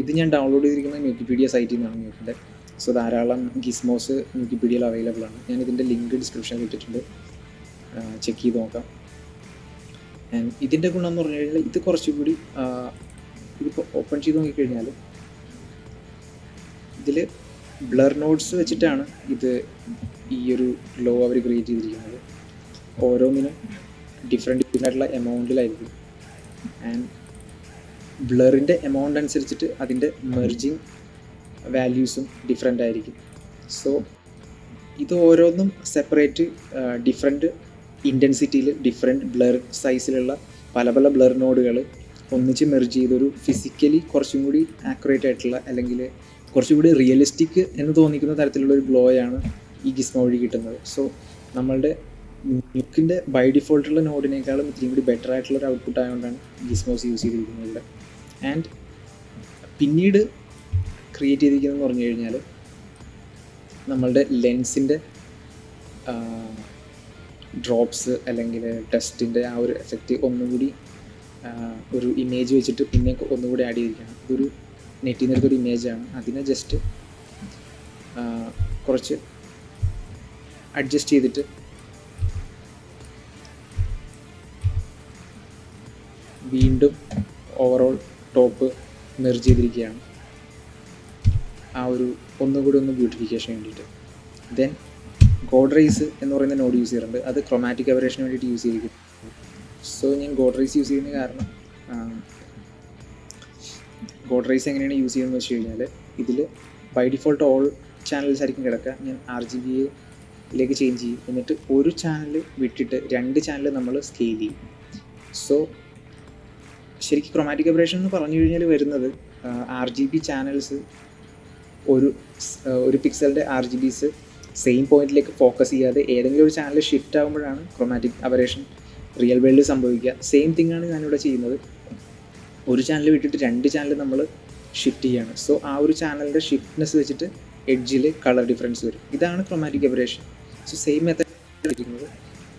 ഇത് ഞാൻ ഡൗൺലോഡ് ചെയ്തിരിക്കുന്നത് ന്യൂക്കിപീഡിയ സൈറ്റിൽ നിന്നാണ് ന്യൂക്കിൻ്റെ. സോ ധാരാളം ഗിസ്മോസ് ന്യൂക്കിപീഡിയയിൽ അവൈലബിൾ ആണ്. ഞാൻ ഇതിൻ്റെ ലിങ്ക് ഡിസ്ക്രിപ്ഷനിൽ ഇട്ടിട്ടുണ്ട്, ചെക്ക് ചെയ്ത് നോക്കാം. ആൻഡ് ഇതിൻ്റെ ഗുണം എന്ന് പറഞ്ഞു കഴിഞ്ഞാൽ ഇത് കുറച്ചുകൂടി ഇതിപ്പോൾ ഓപ്പൺ ചെയ്ത് നോക്കിക്കഴിഞ്ഞാൽ ഇതിൽ ബ്ലർ നോഡ്സ് വെച്ചിട്ടാണ് ഈ ഒരു ഗ്ലോ അവർ ക്രിയേറ്റ് ചെയ്തിരിക്കുന്നത്. ഓരോന്നിനും ഡിഫറെൻ്റ് ആയിട്ടുള്ള എമൗണ്ടിലായിരിക്കും. ആൻഡ് ബ്ലറിൻ്റെ എമൗണ്ട് അനുസരിച്ചിട്ട് അതിൻ്റെ മെർജിങ് വാല്യൂസും ഡിഫറെൻ്റ് ആയിരിക്കും. സോ ഇത് ഓരോന്നും സെപ്പറേറ്റ് ഡിഫറെൻറ്റ് ഇൻറ്റൻസിറ്റിയിൽ ഡിഫറെൻറ്റ് ബ്ലർ സൈസിലുള്ള പല ബ്ലർ നോഡുകൾ ഒന്നിച്ച് മെർജ് ചെയ്തൊരു ഫിസിക്കലി കുറച്ചും കൂടി ആക്യുറേറ്റ് ആയിട്ടുള്ള അല്ലെങ്കിൽ കുറച്ചും കൂടി റിയലിസ്റ്റിക് എന്ന് തോന്നിക്കുന്ന തരത്തിലുള്ളൊരു ഗ്ലോയാണ് ഈ ഗിസ്മോ വഴി കിട്ടുന്നത്. സോ നമ്മളുടെ ന്യൂക്കിൻ്റെ ബൈ ഡിഫോൾട്ടുള്ള നോഡിനേക്കാളും ഇത്രയും കൂടി ബെറ്റർ ആയിട്ടുള്ളൊരു ഔട്ട്പുട്ട് ആയതുകൊണ്ടാണ് ഗിസ്മോസ് യൂസ് ചെയ്തിരിക്കുന്നത് ഇവിടെ. ആൻഡ് പിന്നീട് ക്രിയേറ്റ് ചെയ്തിരിക്കുന്നതെന്ന് പറഞ്ഞു കഴിഞ്ഞാൽ നമ്മളുടെ ലെൻസിൻ്റെ ഡ്രോപ്സ് അല്ലെങ്കിൽ ടെസ്റ്റിൻ്റെ ആ ഒരു എഫക്റ്റ് ഒന്നുകൂടി ഒരു ഇമേജ് വെച്ചിട്ട് പിന്നെ ഒന്നുകൂടി ആഡ് ചെയ്തിരിക്കുകയാണ്. ഇതൊരു നെറ്റിൽ നിന്നെടുത്തൊരു ഇമേജാണ്. അതിനെ ജസ്റ്റ് കുറച്ച് അഡ്ജസ്റ്റ് ചെയ്തിട്ട് വീണ്ടും ഓവറോൾ ടോപ്പ് മെർജ് ചെയ്തിരിക്കുകയാണ് ആ ഒരു ഒന്നുകൂടി ബ്യൂട്ടിഫിക്കേഷൻ വേണ്ടിയിട്ട്. ദെൻ ഗോഡ് റേസ് എന്ന് പറയുന്ന നോഡ് യൂസ് ചെയ്യാറുണ്ട്. അത് ക്രൊമാറ്റിക് അബറേഷന് വേണ്ടിയിട്ട് യൂസ് ചെയ്തിരിക്കും. സോ ഞാൻ ഗോഡ് റേസ് യൂസ് ചെയ്യുന്ന കാരണം ഗോഡ് റേസ് എങ്ങനെയാണ് യൂസ് ചെയ്യുന്നതെന്ന് വെച്ച് കഴിഞ്ഞാൽ ഇതിൽ ബൈ ഡിഫോൾട്ട് ഓൾ ചാനൽസ് ആയിരിക്കും കിടക്കുക. ഞാൻ RGBയിലേക്ക് ചേഞ്ച് ചെയ്യും. എന്നിട്ട് ഒരു ചാനൽ വിട്ടിട്ട് 2 ചാനൽ നമ്മൾ സ്കെയിൽ ചെയ്യും. സോ ശരിക്കും ക്രൊമാറ്റിക് അബറേഷൻ എന്ന് പറഞ്ഞു കഴിഞ്ഞാൽ വരുന്നത് RGB ചാനൽസ് ഒരു പിക്സലിൻ്റെ RGBs സെയിം പോയിന്റിലേക്ക് ഫോക്കസ് ചെയ്യാതെ ഏതെങ്കിലും ഒരു ചാനൽ ഷിഫ്റ്റ് ആകുമ്പോഴാണ് ക്രൊമാറ്റിക് അബറേഷൻ റിയൽ വേൾഡിൽ സംഭവിക്കുക. സെയിം തിങ് ആണ് ഞാനിവിടെ ചെയ്യുന്നത്. ഒരു ചാനൽ വിട്ടിട്ട് 2 ചാനൽ നമ്മൾ ഷിഫ്റ്റ് ചെയ്യാണ്. സോ ആ ഒരു ചാനലിൻ്റെ ഷിഫ്റ്റ്നെസ് വെച്ചിട്ട് എഡ്ജിൽ കളർ ഡിഫറൻസ് വരും. ഇതാണ് chromatic aberration. So same method ഇരിക്കുന്നത്.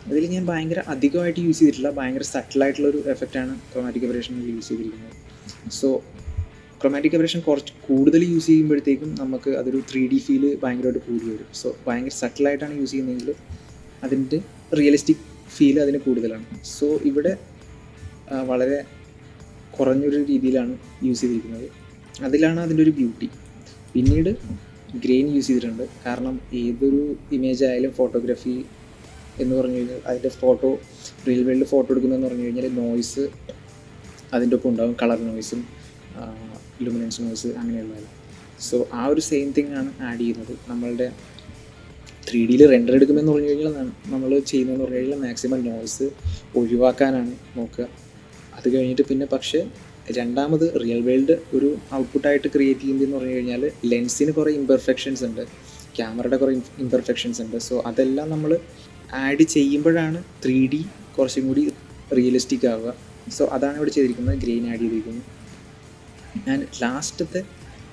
അതിൽ ഞാൻ ഭയങ്കര അധികമായിട്ട് യൂസ് ചെയ്തിട്ടില്ല. ഭയങ്കര സട്ടിലായിട്ടുള്ളൊരു എഫക്റ്റാണ് ക്രൊമാറ്റിക് അബറേഷനിൽ യൂസ് ചെയ്തിരിക്കുന്നത്. സോ ക്രൊമാറ്റിക് അബറേഷൻ കുറച്ച് കൂടുതൽ യൂസ് ചെയ്യുമ്പോഴത്തേക്കും നമുക്ക് അതൊരു 3D ഫീല് ഭയങ്കരമായിട്ട് കൂടി വരും. സോ ഭയങ്കര സട്ടിലായിട്ടാണ് യൂസ് ചെയ്യുന്നതെങ്കിൽ അതിൻ്റെ റിയലിസ്റ്റിക് ഫീൽ അതിന് കൂടുതലാണ്. സോ ഇവിടെ വളരെ കുറഞ്ഞൊരു രീതിയിലാണ് യൂസ് ചെയ്തിരിക്കുന്നത്. അതിലാണ് അതിൻ്റെ ഒരു ബ്യൂട്ടി. പിന്നീട് ഗ്രെയിൻ യൂസ് ചെയ്തിട്ടുണ്ട്. കാരണം ഏതൊരു ഇമേജ് ആയാലും ഫോട്ടോഗ്രാഫി എന്ന് പറഞ്ഞു കഴിഞ്ഞാൽ അതിൻ്റെ റിയൽ വേൾഡിൽ ഫോട്ടോ എടുക്കുന്നതെന്ന് പറഞ്ഞു കഴിഞ്ഞാൽ നോയ്സ് അതിൻ്റെ ഒപ്പം ഉണ്ടാകും. കളർ നോയ്സും ലുമിനൻസ് നോയ്സ് അങ്ങനെയുള്ളത്. സോ ആ ഒരു സെയിം തിങ് ആണ് ആഡ് ചെയ്യുന്നത്. നമ്മളുടെ 3D റെൻഡർ എടുക്കുമെന്ന് പറഞ്ഞു കഴിഞ്ഞാൽ നമ്മൾ ചെയ്യുന്നതെന്ന് പറഞ്ഞു കഴിഞ്ഞാൽ മാക്സിമം നോയ്സ് ഒഴിവാക്കാനാണ് നോക്കുക. അത് കഴിഞ്ഞിട്ട് പിന്നെ പക്ഷേ രണ്ടാമത് റിയൽ വേൾഡ് ഒരു ഔട്ട്പുട്ടായിട്ട് ക്രിയേറ്റ് ചെയ്യുന്നതെന്ന് പറഞ്ഞു കഴിഞ്ഞാൽ ലെൻസിന് കുറേ ഇംപെർഫെക്ഷൻസ് ഉണ്ട്, ക്യാമറയുടെ കുറേ ഇംപെർഫെക്ഷൻസ് ഉണ്ട്. സോ അതെല്ലാം നമ്മൾ ആഡ് ചെയ്യുമ്പോഴാണ് 3D കുറച്ചും കൂടി റിയലിസ്റ്റിക് ആവുക. സോ അതാണ് ഇവിടെ ചെയ്തിരിക്കുന്നത്, ഗ്രെയിൻ ആഡ് ചെയ്തിരിക്കുന്നത്. ആൻഡ് ലാസ്റ്റത്തെ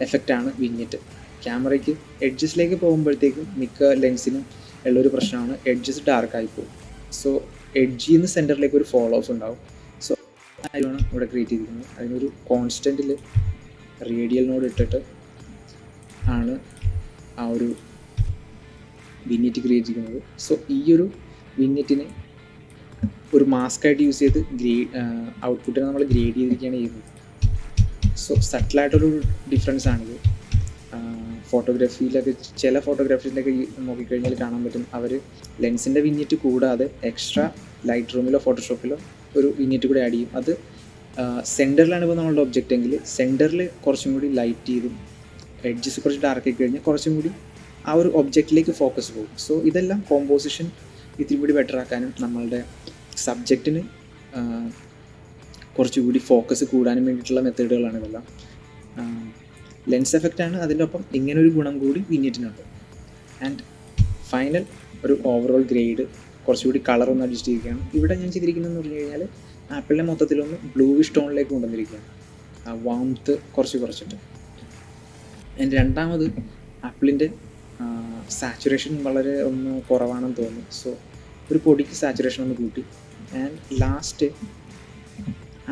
എഫക്റ്റാണ് വിഞ്ഞറ്റ്. ക്യാമറയ്ക്ക് എഡ്ജസിലേക്ക് പോകുമ്പോഴത്തേക്കും മിക്ക ലെൻസിനും ഉള്ളൊരു പ്രശ്നമാണ് എഡ്ജസ് ഡാർക്കായി പോകും. സോ എഡ്ജിൽ നിന്ന് സെൻറ്ററിലേക്ക് ഒരു ഫോളോ ഓഫ് ഉണ്ടാവും. സോ കാര്യമാണ് ഇവിടെ ക്രിയേറ്റ് ചെയ്തിരിക്കുന്നത്. അതിനൊരു കോൺസ്റ്റൻറ്റിൽ റേഡിയൽ നോഡ് ഇട്ടിട്ട് ആണ് ആ ഒരു വിഞ്ഞറ്റ് ക്രിയേറ്റ് ചെയ്യുന്നത്. സോ ഈ ഒരു വിഞ്ഞറ്റിനെ ഒരു മാസ്കായിട്ട് യൂസ് ചെയ്ത് ഔട്ട്പുട്ടിനെ നമ്മൾ ഗ്രേഡ് ചെയ്തിരിക്കുകയാണ് ചെയ്യുന്നത്. സോ സട്ടിലായിട്ടൊരു ഡിഫറൻസ് ആണിത്. ഫോട്ടോഗ്രാഫിയിലൊക്കെ ചില ഫോട്ടോഗ്രാഫീസിലൊക്കെ നോക്കിക്കഴിഞ്ഞാൽ കാണാൻ പറ്റും, അവർ ലെൻസിൻ്റെ വിഞ്ഞറ്റ് കൂടാതെ എക്സ്ട്രാ ലൈറ്റ് റൂമിലോ ഫോട്ടോഷോപ്പിലോ ഒരു വിഞ്ഞറ്റ് കൂടി ആഡ് ചെയ്യും. അത് സെൻറ്ററിലാണ് ഇപ്പോൾ നമ്മളുടെ ഒബ്ജക്റ്റ് എങ്കിൽ സെൻറ്ററിൽ കുറച്ചും കൂടി ലൈറ്റ് ചെയ്തും എഡ്ജസ് കുറച്ച് ഡാർക്ക് ആയി കഴിഞ്ഞാൽ കുറച്ചും കൂടി ആ ഒരു ഒബ്ജക്റ്റിലേക്ക് ഫോക്കസ് പോകും. സോ ഇതെല്ലാം കോമ്പോസിഷൻ ഇത്തിരി കൂടി ബെറ്റർ ആക്കാനും നമ്മളുടെ സബ്ജക്റ്റിന് കുറച്ചുകൂടി ഫോക്കസ് കൂടാനും വേണ്ടിയിട്ടുള്ള മെത്തേഡുകളാണ് ഇതെല്ലാം. ലെൻസ് എഫക്റ്റാണ് അതിൻ്റെ ഒപ്പം ഇങ്ങനൊരു ഗുണം കൂടി വിഞ്ഞറ്റിനുണ്ട്. ആൻഡ് ഫൈനൽ ഒരു ഓവറോൾ ഗ്രേഡ് കുറച്ചുകൂടി കളറൊന്ന് അഡ്ജസ്റ്റ് ചെയ്യുകയാണ്. ഇവിടെ ഞാൻ ചെയ്തിരിക്കുന്നതെന്ന് പറഞ്ഞു കഴിഞ്ഞാൽ ആപ്പിളിനെ മൊത്തത്തിലൊന്ന് ബ്ലൂവിഷ് ടോണിലേക്ക് കൊണ്ടുവന്നിരിക്കുകയാണ്, ആ വാംത്ത് കുറച്ചിട്ട്. ആൻഡ് രണ്ടാമത് ആപ്പിളിൻ്റെ സാച്ചുറേഷൻ വളരെ ഒന്ന് കുറവാണെന്ന് തോന്നുന്നു. സോ ഒരു പൊടിക്ക് സാച്ചുറേഷൻ ഒന്ന് കൂട്ടി. ആൻഡ് ലാസ്റ്റ്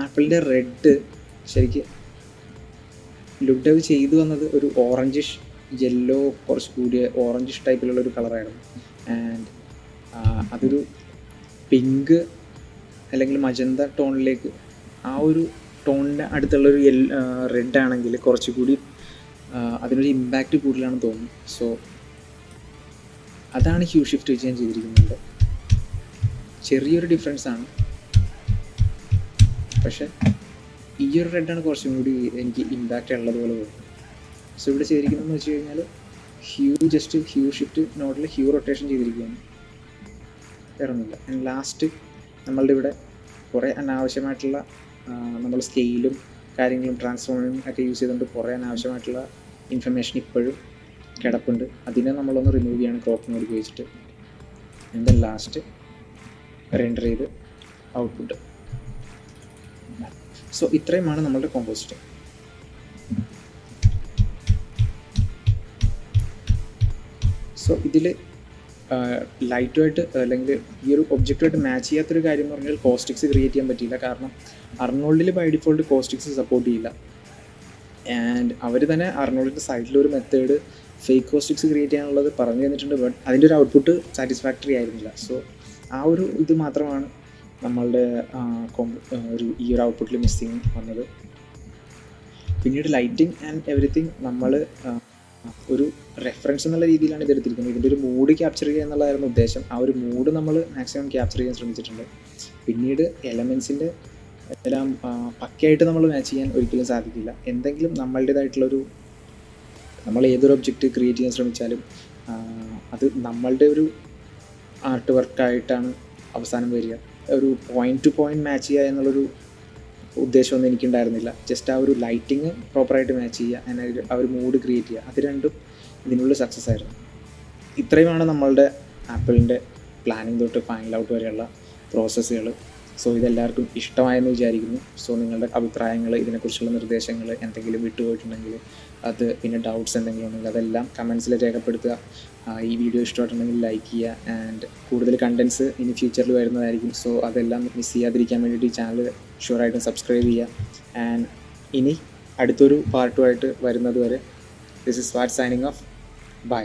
ആപ്പിളിൻ്റെ റെഡ് ശരിക്ക് ലുക്ക് ഡെവ് ചെയ്തു വന്നത് ഒരു ഓറഞ്ചിഷ് യെല്ലോ കുറച്ച് കൂടിയ ഓറഞ്ചിഷ് ടൈപ്പിലുള്ള ഒരു കളറായിരുന്നു. ആൻഡ് അതൊരു പിങ്ക് അല്ലെങ്കിൽ മജന്ത ടോണിലേക്ക് ആ ഒരു ടോണിൻ്റെ അടുത്തുള്ളൊരു റെഡ് ആണെങ്കിൽ കുറച്ചുകൂടി അതിനൊരു ഇമ്പാക്റ്റ് കൂടുതലാണെന്ന് തോന്നുന്നു. സോ അതാണ് ഹ്യൂ ഷിഫ്റ്റ് വെച്ച് ഞാൻ ചെയ്തിരിക്കുന്നത്. ചെറിയൊരു ഡിഫറൻസ് ആണ്, പക്ഷേ ഈ ഒരു റെഡാണ് കുറച്ചും കൂടി എനിക്ക് ഇമ്പാക്റ്റ് ഉള്ളതുപോലെ തോന്നുന്നു. സോ ഇവിടെ ചെയ്തിരിക്കുന്നതെന്ന് വെച്ച് കഴിഞ്ഞാൽ ഹ്യൂ ഷിഫ്റ്റ് നോട്ടിൽ ഹ്യൂ റൊട്ടേഷൻ ചെയ്തിരിക്കുകയാണ്, വേറൊന്നുമില്ല. ആൻഡ് ലാസ്റ്റ് നമ്മളുടെ ഇവിടെ കുറേ അനാവശ്യമായിട്ടുള്ള നമ്മൾ സ്കെയിലും കാര്യങ്ങളും ട്രാൻസ്ഫോമിങ് ഒക്കെ യൂസ് ചെയ്തുകൊണ്ട് കുറേ അനാവശ്യമായിട്ടുള്ള ഇൻഫർമേഷൻ ഇപ്പോഴും കിടപ്പുണ്ട്. അതിനെ നമ്മളൊന്ന് റിമൂവ് ചെയ്യാണ് ക്രോപ്പ് മോഡ് ഉപയോഗിച്ചിട്ട്. ആൻഡ് ദെൻ ലാസ്റ്റ് റെൻഡർ ചെയ്ത് ഔട്ട്പുട്ട്. സോ ഇത്രയുമാണ് നമ്മളുടെ കോമ്പോസിറ്റ്. സോ ഇതിൽ ലൈറ്റുമായിട്ട് അല്ലെങ്കിൽ ഈ ഒരു ഒബ്ജക്റ്റുമായിട്ട് മാച്ച് ചെയ്യാത്തൊരു കാര്യം എന്ന് പറഞ്ഞാൽ കോസ്റ്റിക്സ് ക്രിയേറ്റ് ചെയ്യാൻ പറ്റിയില്ല. കാരണം അർണോൾഡിൽ ബൈ ഡിഫോൾട്ട് കോസ്റ്റിക്സ് സപ്പോർട്ട് ചെയ്യില്ല. ആൻഡ് അവർ തന്നെ അർണോൾഡിൻ്റെ സൈഡിലൊരു മെത്തേഡ് ഫേക്ക് കോസ്റ്റിക്സ് ക്രിയേറ്റ് ചെയ്യാനുള്ളത് പറഞ്ഞു തന്നിട്ടുണ്ട്. ബട്ട് അതിൻ്റെ ഒരു ഔട്ട്പുട്ട് സാറ്റിസ്ഫാക്ടറി ആയിരുന്നില്ല. സോ ആ ഒരു ഇത് മാത്രമാണ് നമ്മളുടെ ഈ ഒരു ഔട്ട്പുട്ടിൽ മിസ്സിങ് വന്നത്. പിന്നീട് ലൈറ്റിംഗ് ആൻഡ് എവറിത്തിങ് നമ്മൾ ഒരു റെഫറൻസ് എന്നുള്ള രീതിയിലാണ് ഇതെടുത്തിരിക്കുന്നത്. ഇതിൻ്റെ ഒരു മൂഡ് ക്യാപ്ചർ ചെയ്യുക എന്നുള്ളതായിരുന്നു ഉദ്ദേശം. ആ ഒരു മൂഡ് നമ്മൾ മാക്സിമം ക്യാപ്ചർ ചെയ്യാൻ ശ്രമിച്ചിട്ടുണ്ട്. പിന്നീട് എലമെൻസിൻ്റെ എല്ലാം പക്കയായിട്ട് നമ്മൾ മാച്ച് ചെയ്യാൻ ഒരിക്കലും സാധിക്കില്ല. എന്തെങ്കിലും നമ്മളുടേതായിട്ടുള്ളൊരു നമ്മൾ ഏതൊരു ഒബ്ജക്റ്റ് ക്രിയേറ്റ് ചെയ്യാൻ ശ്രമിച്ചാലും അത് നമ്മളുടെ ഒരു ആർട്ട് വർക്കായിട്ടാണ് അവസാനം വരിക. ഒരു പോയിൻ്റ് ടു പോയിൻ്റ് മാച്ച് ചെയ്യുക എന്നുള്ളൊരു ഉദ്ദേശമൊന്നും എനിക്കുണ്ടായിരുന്നില്ല. ജസ്റ്റ് ആ ഒരു ലൈറ്റിങ് പ്രോപ്പറായിട്ട് മാച്ച് ചെയ്യുക, അതിന് ആ ഒരു മൂഡ് ക്രിയേറ്റ് ചെയ്യുക, അത് രണ്ടും ഇതിനുള്ള സക്സസ് ആയിരുന്നു. ഇത്രയുമാണ് നമ്മളുടെ ആപ്പിളിൻ്റെ പ്ലാനിങ് തൊട്ട് ഫൈനൽ ഔട്ട് വരെയുള്ള പ്രോസസ്സുകൾ. സോ ഇതെല്ലാവർക്കും ഇഷ്ടമായെന്ന് വിചാരിക്കുന്നു. സോ നിങ്ങളുടെ അഭിപ്രായങ്ങൾ, ഇതിനെക്കുറിച്ചുള്ള നിർദ്ദേശങ്ങൾ എന്തെങ്കിലും വിട്ടുപോയിട്ടുണ്ടെങ്കിൽ അത്, പിന്നെ ഡൗട്ട്സ് എന്തെങ്കിലും ഉണ്ടെങ്കിൽ അതെല്ലാം കമൻസിൽ രേഖപ്പെടുത്തുക. ഈ വീഡിയോ ഇഷ്ടമായിട്ടുണ്ടെങ്കിൽ ലൈക്ക് ചെയ്യുക. ആൻഡ് കൂടുതൽ കണ്ടൻസ് ഇനി ഫ്യൂച്ചറിൽ വരുന്നതായിരിക്കും. സോ അതെല്ലാം മിസ് ചെയ്യാതിരിക്കാൻ വേണ്ടിയിട്ട് ഈ ചാനൽ ഷുവറായിട്ടും സബ്സ്ക്രൈബ് ചെയ്യുക. ആൻഡ് ഇനി അടുത്തൊരു പാർട്ടുമായിട്ട് വരുന്നത് വരെ this is what signing off. By.